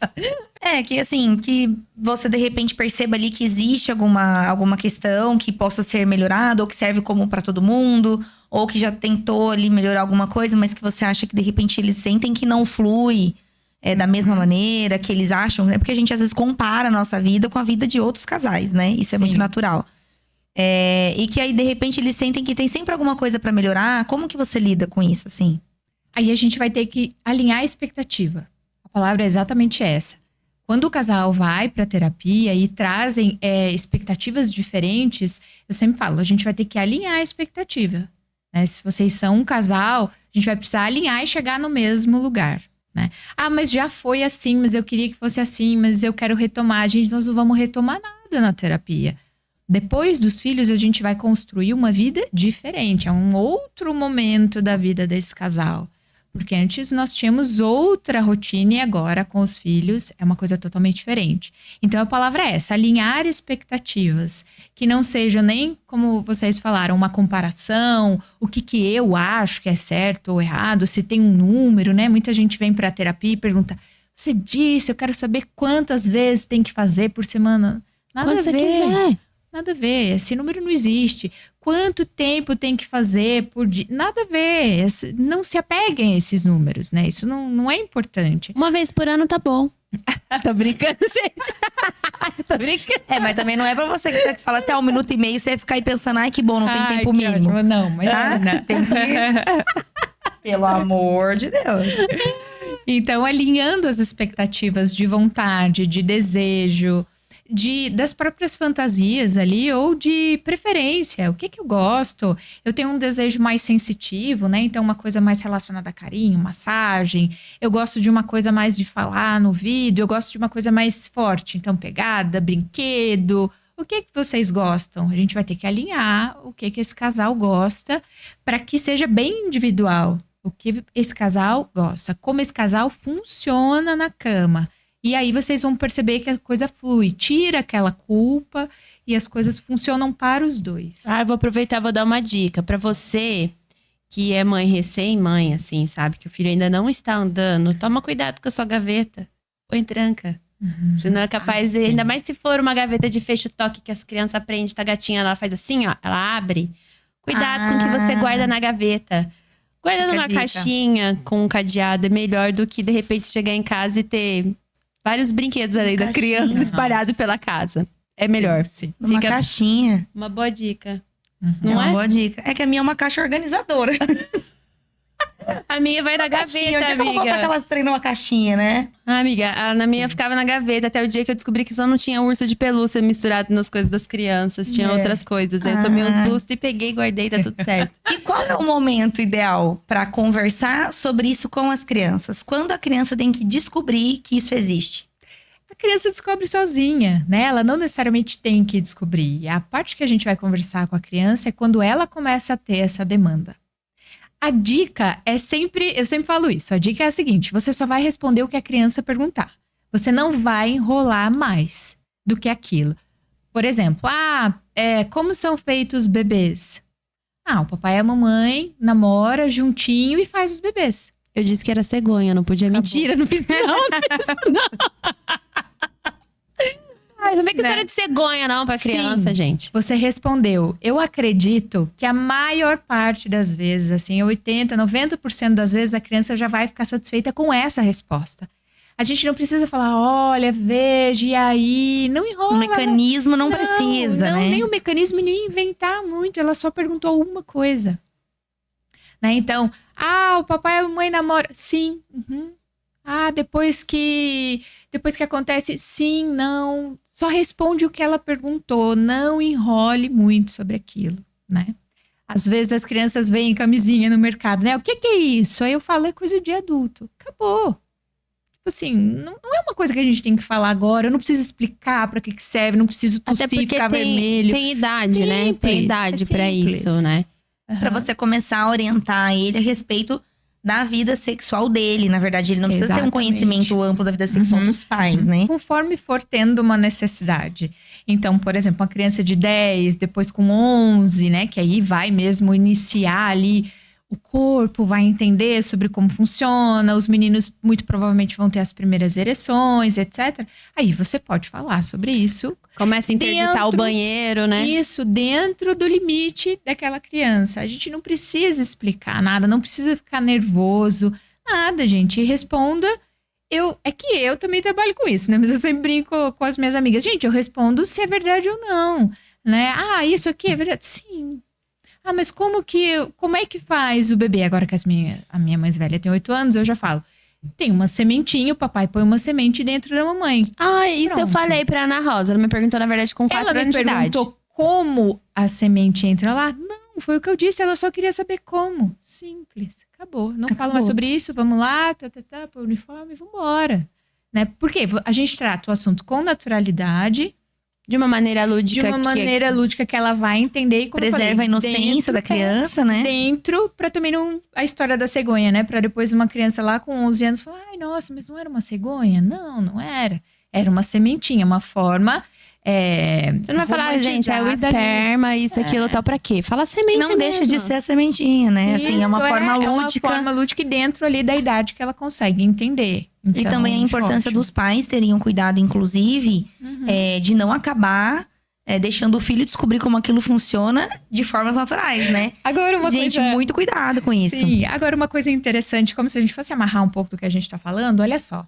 É, que assim, que você de repente perceba ali que existe alguma questão que possa ser melhorada, ou que serve como pra todo mundo, ou que já tentou ali melhorar alguma coisa, mas que você acha que de repente eles sentem que não flui da mesma maneira, que eles acham, né? Porque a gente às vezes compara a nossa vida com a vida de outros casais, né? Isso é Sim. muito natural. E que aí, de repente, eles sentem que tem sempre alguma coisa pra melhorar. Como que você lida com isso, assim? Aí a gente vai ter que alinhar a expectativa. A palavra é exatamente essa. Quando o casal vai para terapia e trazem expectativas diferentes, eu sempre falo, a gente vai ter que alinhar a expectativa. Né? Se vocês são um casal, a gente vai precisar alinhar e chegar no mesmo lugar. Né? Ah, mas já foi assim, mas eu queria que fosse assim, mas eu quero retomar. Gente, nós não vamos retomar nada na terapia. Depois dos filhos, a gente vai construir uma vida diferente. É um outro momento da vida desse casal. Porque antes nós tínhamos outra rotina e agora com os filhos é uma coisa totalmente diferente. Então a palavra é essa, alinhar expectativas. Que não sejam nem, como vocês falaram, uma comparação, o que eu acho que é certo ou errado, se tem um número, né? Muita gente vem para a terapia e pergunta, você disse, eu quero saber quantas vezes tem que fazer por semana. Nada Quando a você ver. quiser. Nada a ver, esse número não existe. Quanto tempo tem que fazer por dia? Nada a ver, não se apeguem a esses números, né? Isso não é importante. Uma vez por ano tá bom. Tô brincando, gente. Tô brincando. Mas também não é pra você que fala assim, 1 minuto e meio, você vai ficar aí pensando, ai, que bom, não tem Ai, tempo que mínimo. ótimo. Não, mas Tá? Tem que... Pelo amor de Deus. Então, alinhando as expectativas de vontade, de desejo, das próprias fantasias ali, ou de preferência. O que eu gosto? Eu tenho um desejo mais sensitivo, né? Então, uma coisa mais relacionada a carinho, massagem. Eu gosto de uma coisa mais de falar no vídeo. Eu gosto de uma coisa mais forte. Então, pegada, brinquedo. O que vocês gostam? A gente vai ter que alinhar o que esse casal gosta para que seja bem individual. O que esse casal gosta. Como esse casal funciona na cama. E aí vocês vão perceber que a coisa flui, tira aquela culpa e as coisas funcionam para os dois. Eu vou aproveitar e vou dar uma dica pra você que é mãe recém-mãe, assim, sabe? Que o filho ainda não está andando. Toma cuidado com a sua gaveta. Põe tranca. Senão é capaz de... Ainda mais se for uma gaveta de fecho-toque que as crianças aprendem, tá gatinha, ela faz assim, ó. Ela abre. Cuidado com o que você guarda na gaveta. Guarda Fica a numa dica. caixinha com um cadeado. É melhor do que, de repente, chegar em casa e ter... vários brinquedos ali da criança espalhados pela casa. É melhor. Sim. Numa Fica caixinha. uma boa dica. É Não uma é? boa dica. É que a minha é uma caixa organizadora. A minha vai na Caixinha. gaveta, Onde é que eu vou botar amiga. aquelas trem numa caixinha, né? Amiga, na minha ficava na gaveta até o dia que eu descobri que só não tinha urso de pelúcia misturado nas coisas das crianças. Tinha outras coisas. Aí eu tomei uns bustos e peguei, guardei, tá tudo certo. E qual é o momento ideal para conversar sobre isso com as crianças? Quando a criança tem que descobrir que isso existe? A criança descobre sozinha, né? Ela não necessariamente tem que descobrir. A parte que a gente vai conversar com a criança é quando ela começa a ter essa demanda. A dica é sempre, eu sempre falo isso, a dica é a seguinte, você só vai responder o que a criança perguntar. Você não vai enrolar mais do que aquilo. Por exemplo, como são feitos os bebês? O papai e a mamãe namora juntinho e faz os bebês. Eu disse que era cegonha, não podia. Acabou. Mentira, não fiz não. Ai, não vem com história de cegonha não pra criança, Sim. gente. Você respondeu. Eu acredito que a maior parte das vezes, assim, 80%, 90% das vezes, a criança já vai ficar satisfeita com essa resposta. A gente não precisa falar, olha, veja, e aí? Não enrola. O mecanismo não precisa, não, né? nem o mecanismo, nem inventar muito. Ela só perguntou uma coisa. Né? Então, o papai e a mamãe namoram. Sim. Uhum. Depois que acontece, sim, não. Só responde o que ela perguntou, não enrole muito sobre aquilo, né? Às vezes as crianças veem camisinha no mercado, né? O que é isso? Aí eu falo, é coisa de adulto. Acabou. Tipo assim, não é uma coisa que a gente tem que falar agora. Eu não preciso explicar pra que serve, não preciso tossir, Até porque ficar vermelho. tem idade, né? Simples, Tem idade pra simples. isso, né? Pra você começar a orientar ele a respeito da vida sexual dele. Na verdade, ele não precisa ter um Exatamente. conhecimento amplo da vida sexual dos pais, né? Conforme for tendo uma necessidade. Então, por exemplo, uma criança de 10, depois com 11, né? Que aí vai mesmo iniciar ali o corpo, vai entender sobre como funciona. Os meninos muito provavelmente vão ter as primeiras ereções, etc. Aí você pode falar sobre isso. Começa a interditar o Dentro- banheiro, né? Isso, dentro do limite daquela criança. A gente não precisa explicar nada, não precisa ficar nervoso. Nada, gente. Responda. É que eu também trabalho com isso, né? Mas eu sempre brinco com as minhas amigas. Gente, eu respondo se é verdade ou não, né? Ah, isso aqui é verdade? Sim. Ah, mas como é que faz o bebê? Agora que a minha mais velha tem 8 anos, eu já falo. Tem uma sementinha, o papai põe uma semente dentro da mamãe. Ah, isso eu Pronto. falei pra Ana Rosa. Ela me perguntou, na verdade, com 4 Ela me anos de idade. perguntou como a semente entra lá. Não, foi o que eu disse. Ela só queria saber como. Simples. Acabou. Não falo mais sobre isso. Vamos lá, põe o uniforme e vambora. Né? Porque a gente trata o assunto com naturalidade, De uma maneira lúdica. de uma maneira lúdica que ela vai entender. E como eu Preserva a falei, inocência da criança, né? Dentro, pra também não... A história da cegonha, né? Pra depois uma criança lá com 11 anos falar, ai, nossa, mas não era uma cegonha? Não, não era. Era uma sementinha, uma forma... Você não vai falar, gente, é o esperma, isso, aquilo, tal, pra quê? Fala semente Não deixa de mesmo. ser a sementinha, né? Assim, é uma forma É uma lúdica. forma lúdica e dentro ali da idade que ela consegue entender. E Então, também a importância ótimo. dos pais terem um cuidado, inclusive, de não acabar deixando o filho descobrir como aquilo funciona de formas naturais, né? Agora uma Gente, coisa... muito cuidado com isso. Sim, agora uma coisa interessante, como se a gente fosse amarrar um pouco do que a gente tá falando, olha só.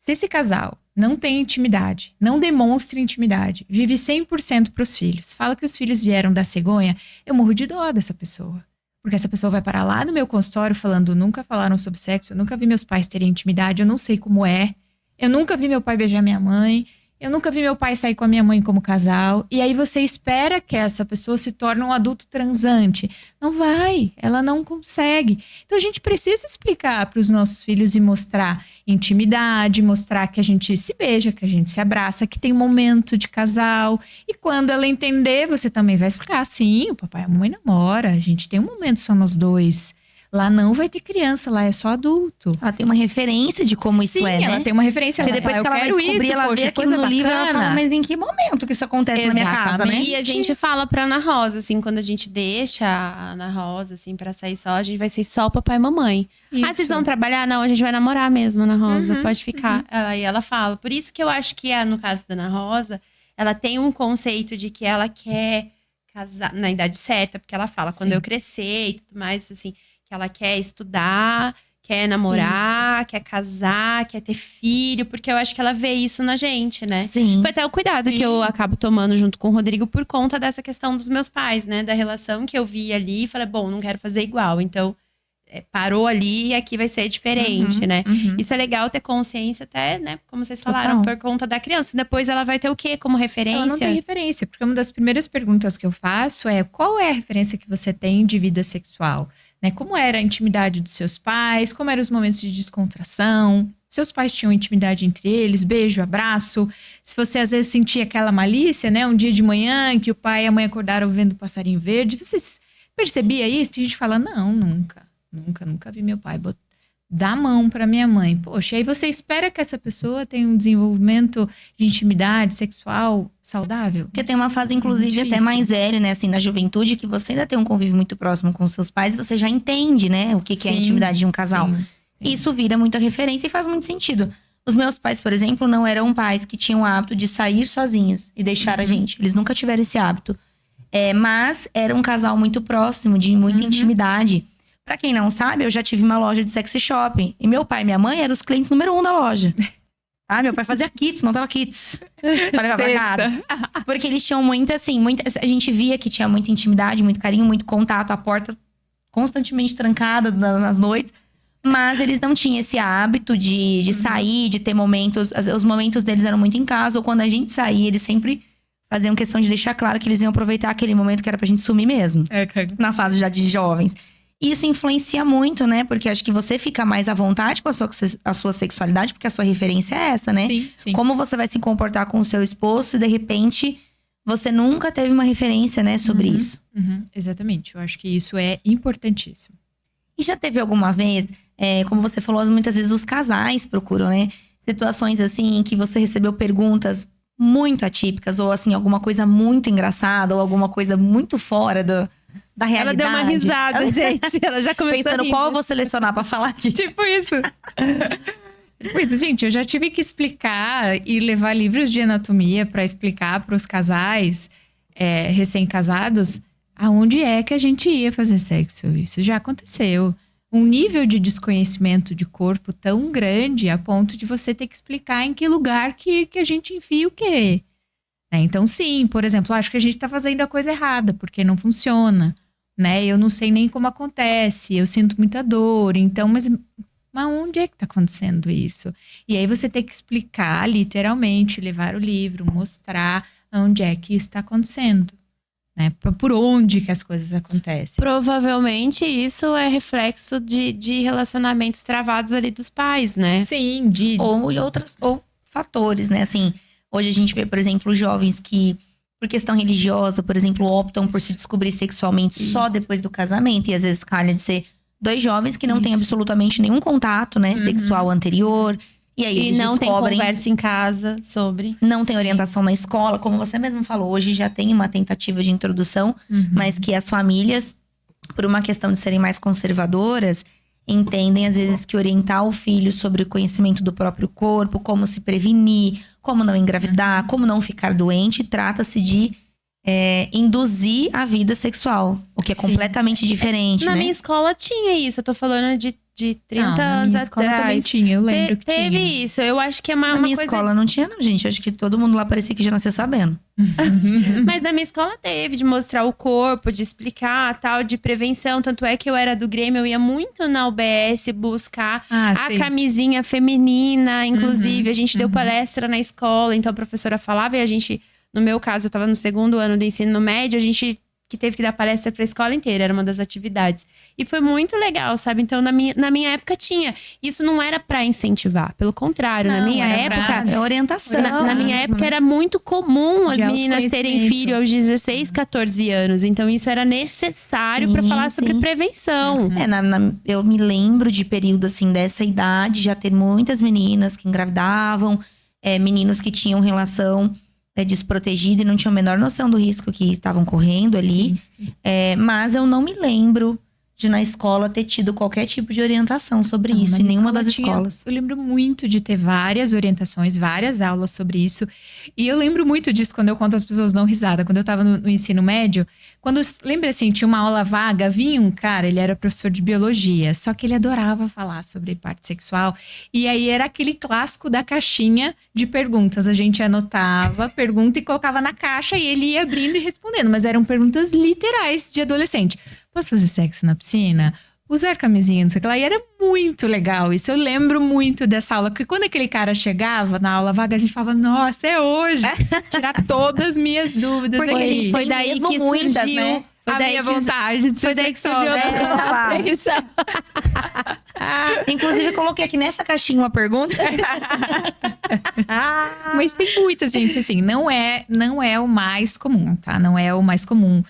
Se esse casal não tem intimidade, não demonstra intimidade, vive 100% pros filhos, fala que os filhos vieram da cegonha, eu morro de dó dessa pessoa. Porque essa pessoa vai parar lá no meu consultório falando, nunca falaram sobre sexo, eu nunca vi meus pais terem intimidade, eu não sei como é, eu nunca vi meu pai beijar minha mãe, eu nunca vi meu pai sair com a minha mãe como casal. E aí você espera que essa pessoa se torne um adulto transante. Não vai, ela não consegue. Então a gente precisa explicar para os nossos filhos e mostrar intimidade, mostrar que a gente se beija, que a gente se abraça, que tem momento de casal. E quando ela entender, você também vai explicar. Sim, o papai e a mamãe namoram, a gente tem um momento só nós dois. Lá não vai ter criança, lá é só adulto. Ela tem uma referência de como isso Sim, é, ela né? tem uma referência. Porque Ela depois fala, que ela vai eu quero descobrir, isso, ela poxa, vê aquilo coisa no livro, ela bacana. fala, mas em que momento que isso acontece na minha casa, né? E a gente fala pra Ana Rosa, assim, quando a gente deixa a Ana Rosa, assim, pra sair só, a gente vai ser só o papai e mamãe. Ah, vocês Isso. vão trabalhar? Não, a gente vai namorar mesmo, Ana Rosa, pode ficar. Aí ela fala. Por isso que eu acho que, no caso da Ana Rosa, ela tem um conceito de que ela quer casar na idade certa, porque ela fala, quando Sim. eu crescer e tudo mais, assim, que ela quer estudar, quer namorar, quer casar, quer ter filho, porque eu acho que ela vê isso na gente, né? Sim. Foi até o cuidado Sim. que eu acabo tomando junto com o Rodrigo por conta dessa questão dos meus pais, né? Da relação que eu vi ali e falei, bom, não quero fazer igual. Então, parou ali e aqui vai ser diferente, né? Isso é legal ter consciência até, né? Como vocês falaram, Total. por conta da criança. Depois ela vai ter o quê como referência? Ela não tem referência, porque uma das primeiras perguntas que eu faço é qual é a referência que você tem de vida sexual? Né? Como era a intimidade dos seus pais? Como eram os momentos de descontração? Seus pais tinham intimidade entre eles? Beijo, abraço? Se você às vezes sentia aquela malícia, né? Um dia de manhã que o pai e a mãe acordaram vendo o passarinho verde, você percebia isso? E a gente fala, não, nunca vi meu pai dar a mão para minha mãe. Poxa, aí você espera que essa pessoa tenha um desenvolvimento de intimidade sexual saudável? Porque tem uma fase, inclusive, Difícil. até mais velha, né? Assim, na juventude, que você ainda tem um convívio muito próximo com os seus pais, você já entende, né? O que é a Sim, intimidade de um casal. sim. Isso vira muita referência e faz muito sentido. Os meus pais, por exemplo, não eram pais que tinham o hábito de sair sozinhos e deixar a gente. Eles nunca tiveram esse hábito. Mas era um casal muito próximo, de muita intimidade. Pra quem não sabe, eu já tive uma loja de sexy shop. E meu pai e minha mãe eram os clientes número 1 da loja. Meu pai fazia kits, montava kits. Pra levar pra casa. Porque eles tinham muito, assim, a gente via que tinha muita intimidade, muito carinho, muito contato. A porta constantemente trancada nas noites. Mas eles não tinham esse hábito de sair, de ter momentos. Os momentos deles eram muito em casa, ou quando a gente saía, eles sempre faziam questão de deixar claro que eles iam aproveitar aquele momento que era pra gente sumir mesmo. Na fase já de jovens. Isso influencia muito, né? Porque acho que você fica mais à vontade com a sua sexualidade, porque a sua referência é essa, né? Sim. Como você vai se comportar com o seu esposo se de repente você nunca teve uma referência, né, sobre isso. Exatamente. Eu acho que isso é importantíssimo. E já teve alguma vez, como você falou, muitas vezes os casais procuram, né? Situações assim em que você recebeu perguntas muito atípicas, ou assim, alguma coisa muito engraçada, ou alguma coisa muito fora da realidade. Ela deu uma risada, gente. Ela já começou Pensando rindo. qual eu vou selecionar pra falar aqui. Tipo isso. Pois, gente, eu já tive que explicar e levar livros de anatomia pra explicar pros casais recém-casados aonde é que a gente ia fazer sexo. Isso já aconteceu. Um nível de desconhecimento de corpo tão grande a ponto de você ter que explicar em que lugar que a gente enfia o quê. Então, sim, por exemplo, acho que a gente tá fazendo a coisa errada, porque não funciona, né? Eu não sei nem como acontece, eu sinto muita dor, então, mas onde é que tá acontecendo isso? E aí você tem que explicar, literalmente, levar o livro, mostrar onde é que isso tá acontecendo. Né? Por onde que as coisas acontecem. Provavelmente isso é reflexo de relacionamentos travados ali dos pais, né? Sim, ou fatores, né? Assim, hoje a gente vê, por exemplo, jovens que, por questão religiosa, por exemplo, optam por se descobrir sexualmente só depois do casamento. E às vezes calha de ser dois jovens que não têm absolutamente nenhum contato, né, sexual anterior. E aí eles não tem descobrem, conversa em casa sobre. não tem orientação na escola. Como você mesmo falou, hoje já tem uma tentativa de introdução, mas que as famílias, por uma questão de serem mais conservadoras, entendem às vezes que orientar o filho sobre o conhecimento do próprio corpo, como se prevenir, como não engravidar, como não ficar doente, trata-se de induzir a vida sexual, o que é completamente diferente, Na né? minha escola tinha isso, eu tô falando de 30 na anos minha escola também atrás. tinha, eu lembro que teve tinha. isso, eu acho que é Na uma minha coisa… escola não tinha não, gente. Eu acho que todo mundo lá parecia que já nasceu sabendo. Mas na minha escola teve, de mostrar o corpo, de explicar, tal, de prevenção. Tanto é que eu era do Grêmio, eu ia muito na UBS buscar a sim. camisinha feminina. Inclusive, a gente deu palestra na escola, então a professora falava e a gente… No meu caso, eu tava no 2º ano do ensino médio, a gente que teve que dar palestra pra escola inteira, era uma das atividades. E foi muito legal, sabe? Então, na minha época tinha. Isso não era pra incentivar, pelo contrário, na minha época… É orientação. Na minha época era muito comum as De meninas terem autoconhecimento. filho aos 16, 14 anos. Então isso era necessário pra falar sobre prevenção. Eu me lembro de período assim dessa idade, já ter muitas meninas que engravidavam, meninos que tinham relação desprotegida e não tinham a menor noção do risco que estavam correndo ali. Sim. Mas eu não me lembro de na escola ter tido qualquer tipo de orientação sobre isso, Na em minha nenhuma escola das tinha- escolas. Eu lembro muito de ter várias orientações, várias aulas sobre isso. E eu lembro muito disso quando eu conto, as pessoas dão risada. Quando eu tava no ensino médio, lembra assim, tinha uma aula vaga, vinha um cara, ele era professor de biologia, só que ele adorava falar sobre parte sexual. E aí era aquele clássico da caixinha de perguntas. A gente anotava pergunta e colocava na caixa e ele ia abrindo e respondendo. Mas eram perguntas literais de adolescente. Posso fazer sexo na piscina? Usar camisinha, não sei o que lá. E era muito legal isso. Eu lembro muito dessa aula. Porque quando aquele cara chegava na aula vaga, a gente falava, nossa, é hoje. Tirar todas as minhas dúvidas Porque aqui. a gente Foi tem daí mesmo que muitas, surgiu… né? Foi a daí minha que vontade de ser Foi daí que surgiu sexóloga. a prevenção. Inclusive, eu coloquei aqui nessa caixinha uma pergunta. Mas tem muita gente, assim, não é o mais comum, tá? Não é o mais comum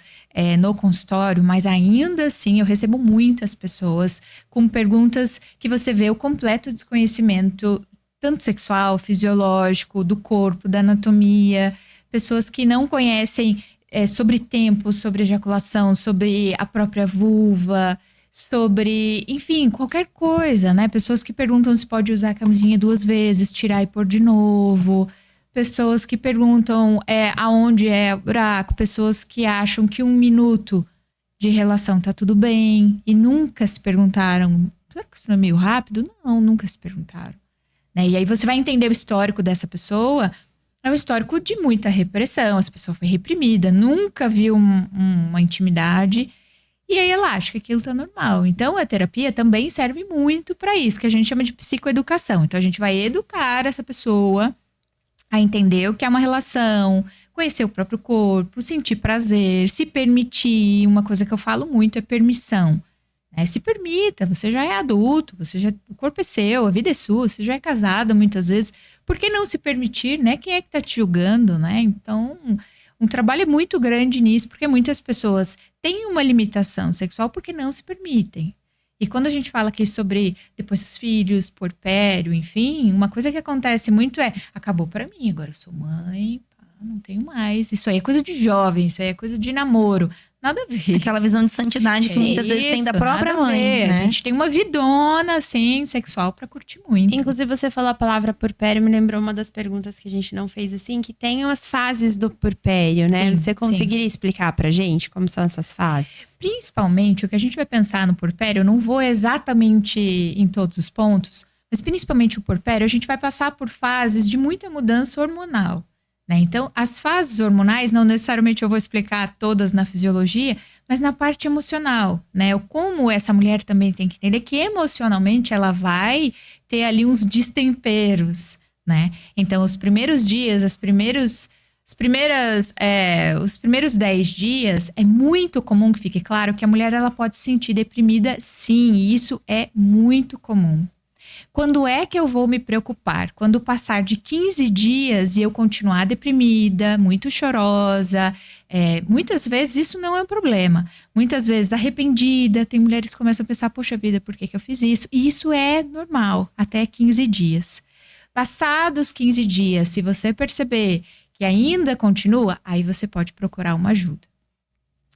no consultório, mas ainda assim eu recebo muitas pessoas com perguntas que você vê o completo desconhecimento, tanto sexual, fisiológico, do corpo, da anatomia, pessoas que não conhecem sobre tempo, sobre ejaculação, sobre a própria vulva, sobre, enfim, qualquer coisa, né? Pessoas que perguntam se pode usar a camisinha 2 vezes, tirar e pôr de novo. Pessoas que perguntam aonde é o buraco. Pessoas que acham que 1 minuto de relação tá tudo bem. E nunca se perguntaram, será que isso não é meio rápido? Não, nunca se perguntaram. Né? E aí você vai entender o histórico dessa pessoa. É um histórico de muita repressão. Essa pessoa foi reprimida, nunca viu uma intimidade. E aí ela acha que aquilo tá normal. Então a terapia também serve muito para isso, que a gente chama de psicoeducação. Então a gente vai educar essa pessoa a entender o que é uma relação, conhecer o próprio corpo, sentir prazer, se permitir. Uma coisa que eu falo muito é permissão. Né? Se permita, você já é adulto, o corpo é seu, a vida é sua, você já é casada muitas vezes. Por que não se permitir, né? Quem é que tá te julgando, né? Então, um trabalho muito grande nisso, porque muitas pessoas têm uma limitação sexual porque não se permitem. E quando a gente fala aqui sobre depois dos filhos, puerpério, enfim, uma coisa que acontece muito é, acabou pra mim, agora eu sou mãe, não tenho mais. Isso aí é coisa de jovem, isso aí é coisa de namoro. Nada a ver. Aquela visão de santidade que muitas vezes tem da própria mãe, né? A gente tem uma vidona, assim, sexual pra curtir muito. Inclusive, você falou a palavra puerpério, me lembrou uma das perguntas que a gente não fez, assim, que tem as fases do puerpério, né? Sim, você conseguiria explicar pra gente como são essas fases? Principalmente, o que a gente vai pensar no puerpério, eu não vou exatamente em todos os pontos, mas principalmente o puerpério, a gente vai passar por fases de muita mudança hormonal. Né? Então, as fases hormonais, não necessariamente eu vou explicar todas na fisiologia, mas na parte emocional, né? Como essa mulher também tem que entender que emocionalmente ela vai ter ali uns destemperos, né? Então, os primeiros dias, os primeiros 10 dias, é muito comum que fique claro que a mulher ela pode se sentir deprimida, sim, e isso é muito comum. Quando é que eu vou me preocupar? Quando passar de 15 dias e eu continuar deprimida, muito chorosa. Muitas vezes isso não é um problema. Muitas vezes arrependida. Tem mulheres que começam a pensar, poxa vida, por que eu fiz isso? E isso é normal, até 15 dias. Passados 15 dias, se você perceber que ainda continua, aí você pode procurar uma ajuda.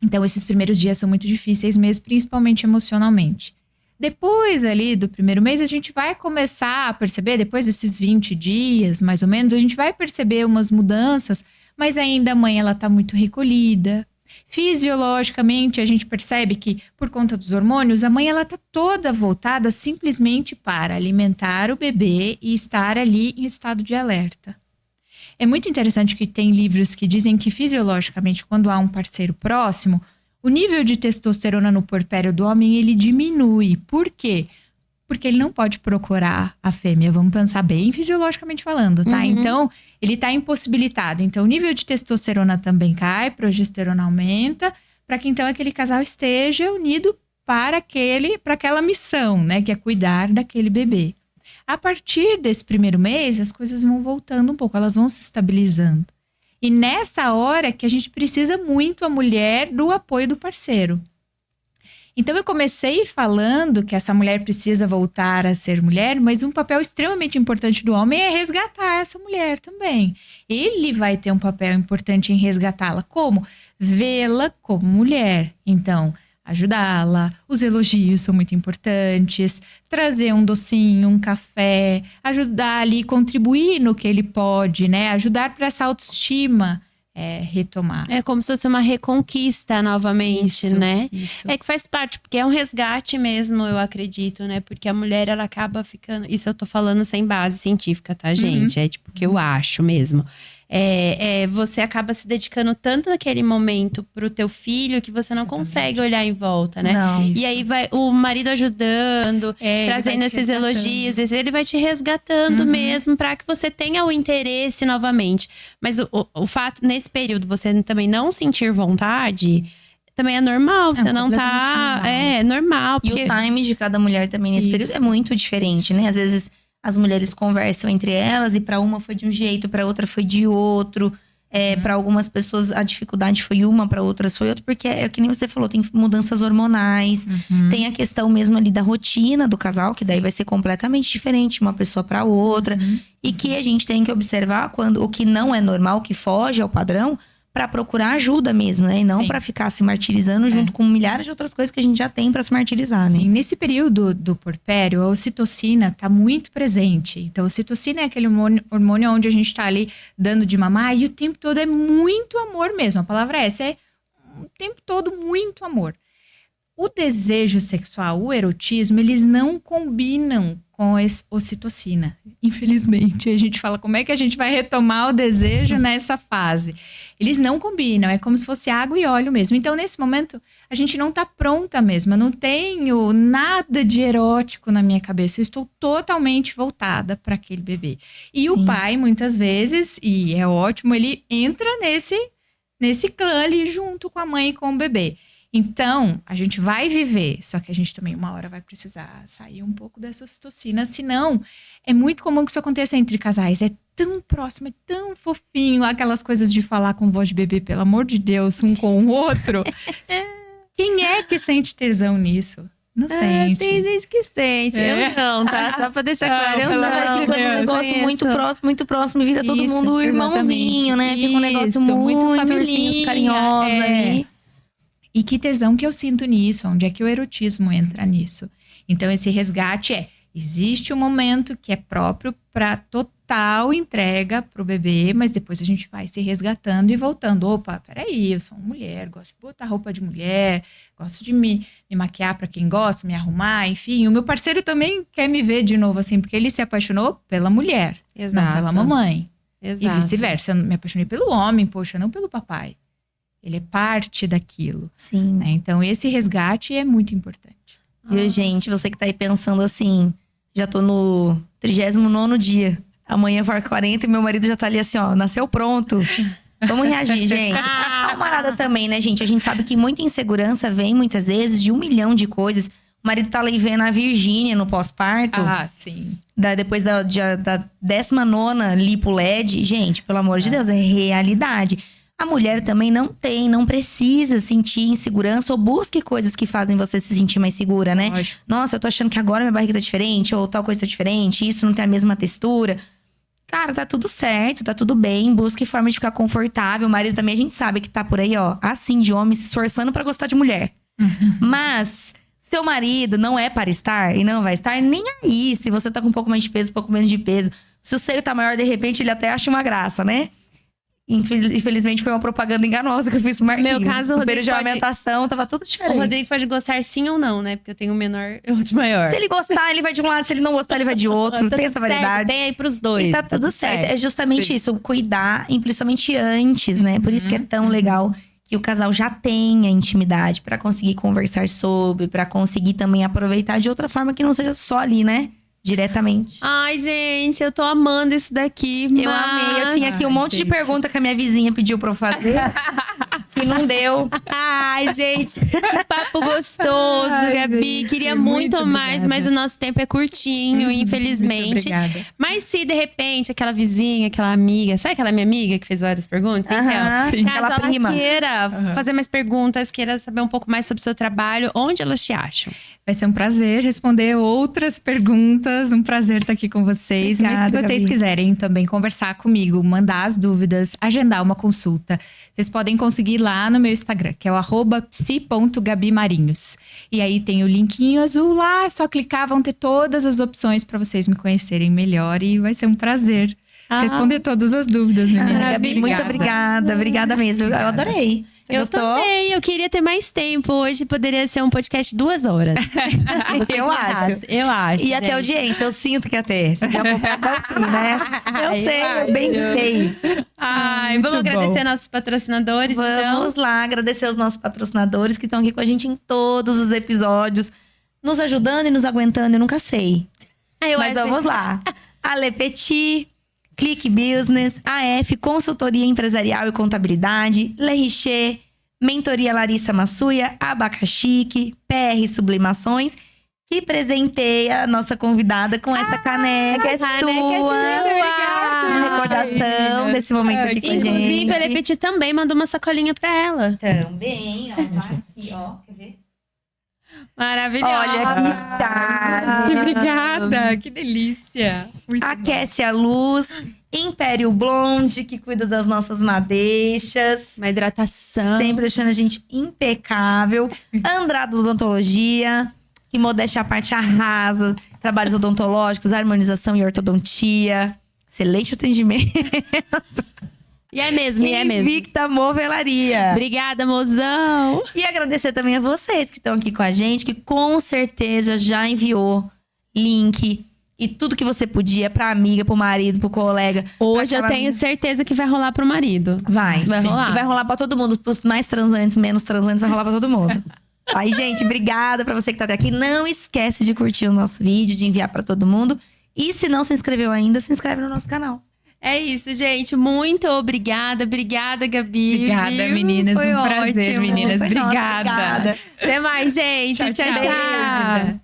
Então, esses primeiros dias são muito difíceis mesmo, principalmente emocionalmente. Depois ali do primeiro mês, a gente vai começar a perceber, depois desses 20 dias, mais ou menos, a gente vai perceber umas mudanças, mas ainda a mãe ela tá muito recolhida. Fisiologicamente, a gente percebe que, por conta dos hormônios, a mãe ela tá toda voltada simplesmente para alimentar o bebê e estar ali em estado de alerta. É muito interessante que tem livros que dizem que, fisiologicamente, quando há um parceiro próximo, o nível de testosterona no puerpério do homem, ele diminui. Por quê? Porque ele não pode procurar a fêmea. Vamos pensar bem fisiologicamente falando, tá? Então, ele tá impossibilitado. Então, o nível de testosterona também cai, progesterona aumenta, para que então aquele casal esteja unido para aquela missão, né? Que é cuidar daquele bebê. A partir desse primeiro mês, as coisas vão voltando um pouco, elas vão se estabilizando. E nessa hora que a gente precisa muito, a mulher, do apoio do parceiro. Então, eu comecei falando que essa mulher precisa voltar a ser mulher, mas um papel extremamente importante do homem é resgatar essa mulher também. Ele vai ter um papel importante em resgatá-la. Como? Vê-la como mulher. Então, ajudá-la, os elogios são muito importantes, trazer um docinho, um café, ajudar ali, contribuir no que ele pode, né? Ajudar para essa autoestima retomar. É como se fosse uma reconquista novamente, Isso, né? Isso. É que faz parte, porque é um resgate mesmo, eu acredito, né? Porque a mulher, ela acaba ficando… Isso eu tô falando sem base científica, tá, gente? É tipo o que eu acho mesmo. Você acaba se dedicando tanto naquele momento pro teu filho que você não consegue olhar em volta, né? Não, e aí vai o marido ajudando, trazendo esses elogios, ele vai te resgatando mesmo para que você tenha o interesse novamente. Mas o fato, nesse período, você também não sentir vontade… Também é normal, você não tá… normal. É normal. E Porque… o time de cada mulher também nesse período é muito diferente, né? Às vezes as mulheres conversam entre elas e para uma foi de um jeito, para outra foi de outro. Para algumas pessoas a dificuldade foi uma, para outras foi outra, porque é que nem você falou, tem mudanças hormonais, tem a questão mesmo ali da rotina do casal, que daí vai ser completamente diferente de uma pessoa para outra. E que a gente tem que observar quando o que não é normal, que foge ao padrão, para procurar ajuda mesmo, né? E não para ficar se martirizando junto com milhares de outras coisas que a gente já tem para se martirizar, né? Sim, nesse período do puerpério, a ocitocina tá muito presente. Então, a ocitocina é aquele hormônio onde a gente tá ali dando de mamar e o tempo todo é muito amor mesmo. A palavra é essa, é o tempo todo muito amor. O desejo sexual, o erotismo, eles não combinam com com a ocitocina. Infelizmente, a gente fala como é que a gente vai retomar o desejo nessa fase. Eles não combinam, é como se fosse água e óleo mesmo. Então, nesse momento, a gente não tá pronta mesmo. Eu não tenho nada de erótico na minha cabeça. Eu estou totalmente voltada para aquele bebê. E o pai, muitas vezes, e é ótimo, ele entra nesse clã ali junto com a mãe e com o bebê. Então, a gente vai viver, só que a gente também uma hora vai precisar sair um pouco dessa ocitocina, senão é muito comum que isso aconteça entre casais, é tão próximo, é tão fofinho, aquelas coisas de falar com voz de bebê, pelo amor de Deus, um com o outro. Quem é que sente tesão nisso? Não sente. Tem gente que sente, eu não, tá? Só pra deixar claro, eu não. Fica um negócio muito próximo e vira todo mundo irmãozinho, né? Fica um negócio muito ursinhos carinhosos ali. E que tesão que eu sinto nisso, onde é que o erotismo entra nisso? Então, esse resgate existe um momento que é próprio para total entrega pro bebê, mas depois a gente vai se resgatando e voltando. Opa, peraí, eu sou uma mulher, gosto de botar roupa de mulher, gosto de me maquiar para quem gosta, me arrumar, enfim. O meu parceiro também quer me ver de novo, assim, porque ele se apaixonou pela mulher, não pela mamãe. Exato. E vice-versa, eu me apaixonei pelo homem, poxa, não pelo papai. Ele é parte daquilo. Sim. Né? Então, esse resgate é muito importante. Viu, gente? Você que tá aí pensando assim, já tô no 39º dia. Amanhã vai 40 e meu marido já tá ali assim, ó, nasceu pronto. Vamos reagir, gente. Camarada também, né, gente? A gente sabe que muita insegurança vem, muitas vezes, de 1 milhão de coisas. O marido tá ali vendo a Virgínia no pós-parto. Sim. Depois da 19ª lipo LED. Gente, pelo amor de Deus, é realidade. A mulher também não precisa sentir insegurança ou busque coisas que fazem você se sentir mais segura, né? Lógico. Nossa, eu tô achando que agora minha barriga tá diferente, ou tal coisa tá diferente, isso não tem a mesma textura. Cara, tá tudo certo, tá tudo bem, busque forma de ficar confortável. O marido também, a gente sabe que tá por aí, ó, assim, de homem, se esforçando pra gostar de mulher. Mas seu marido não é para estar e não vai estar nem aí se você tá com um pouco mais de peso, um pouco menos de peso. Se o seio tá maior, de repente, ele até acha uma graça, né? Infelizmente foi uma propaganda enganosa que eu fiz pro Marquinhos. Meu caso, o no período de Rodrigo amamentação, tava tudo diferente. O Rodrigo pode gostar sim ou não, né? Porque eu tenho um menor e outro maior. Se ele gostar, ele vai de um lado. Se ele não gostar, ele vai de outro. Tem essa variedade. Tem aí pros dois. E tá tudo certo. É justamente isso. Cuidar, e principalmente antes, né? Por isso que é tão legal que o casal já tenha intimidade. Pra conseguir conversar sobre. Pra conseguir também aproveitar de outra forma que não seja só ali, né? Diretamente. Ai, gente, eu tô amando isso daqui. Eu amei. Eu tinha aqui um monte de pergunta que a minha vizinha pediu pra eu fazer. Que não deu. Ai, gente, que papo gostoso, Gabi. Gente, Queria muito muito mais, obrigada. mas o nosso tempo é curtinho, infelizmente. Muito obrigada. Mas se, de repente, aquela vizinha, aquela amiga… Sabe aquela minha amiga que fez várias perguntas? Aham, Então, aquela caso ela prima. queira fazer mais perguntas, queira saber um pouco mais sobre o seu trabalho, onde elas te acham? Vai ser um prazer responder outras perguntas. Um prazer estar aqui com vocês. Mas Obrigada, se vocês Gabi. quiserem também conversar comigo, mandar as dúvidas, agendar uma consulta, vocês podem conseguir lá no meu Instagram, que é o @psi.gabimarinhos. E aí tem o linkinho azul lá, é só clicar, vão ter todas as opções para vocês me conhecerem melhor. E vai ser um prazer responder todas as dúvidas, meninas. Gabi, muito obrigada. Obrigada mesmo. Eu adorei. Você Eu gostou? também, eu queria ter mais tempo. Hoje poderia ser um podcast 2 horas. Eu acho. Eu acho. E até gente. audiência, eu sinto que ia ter. Você já acompanha até o fim, né? Eu sei, eu bem sei. Ai, Muito vamos bom. agradecer nossos patrocinadores, então. Vamos lá agradecer os nossos patrocinadores que estão aqui com a gente em todos os episódios, nos ajudando e nos aguentando, eu nunca sei. Eu Mas acho- vamos lá. Ale Petit, Click Business, AF Consultoria Empresarial e Contabilidade, Le Richer, Mentoria Larissa Massuia, Abacaxique, PR Sublimações, que presenteia a nossa convidada com essa caneca. É caneca sua. é sua. Uma recordação desse momento aqui com a gente. Inclusive, a Lepeti também mandou uma sacolinha pra ela. Também, ó. Tá aqui, ó. Quer ver? Maravilhosa. Olha que charme. Obrigada, que delícia. Muito Aquece a Luz, Império Blonde, que cuida das nossas madeixas. Uma hidratação. Sempre deixando a gente impecável. Andrado Odontologia, que modéstia à parte arrasa. Trabalhos odontológicos, harmonização e ortodontia. Excelente atendimento. E é mesmo, e é mesmo. Invicta Movelaria. Obrigada, mozão. E agradecer também a vocês que estão aqui com a gente, que com certeza já enviou link E tudo que você podia pra amiga, pro marido, pro colega. Hoje eu pra aquela tenho amiga. certeza que vai rolar pro marido. Vai rolar. E vai rolar pra todo mundo. Pros mais transantes, menos transantes, vai rolar pra todo mundo. Aí, gente, obrigada pra você que tá até aqui. Não esquece de curtir o nosso vídeo, de enviar pra todo mundo. E se não se inscreveu ainda, se inscreve no nosso canal. É isso, gente. Muito obrigada. Obrigada, Gabi. Obrigada, viu? meninas. Foi um prazer, ótimo. meninas. Foi nossa, Obrigada. obrigada. Até mais, gente. Tchau, Tchau, tchau. tchau. Beijo.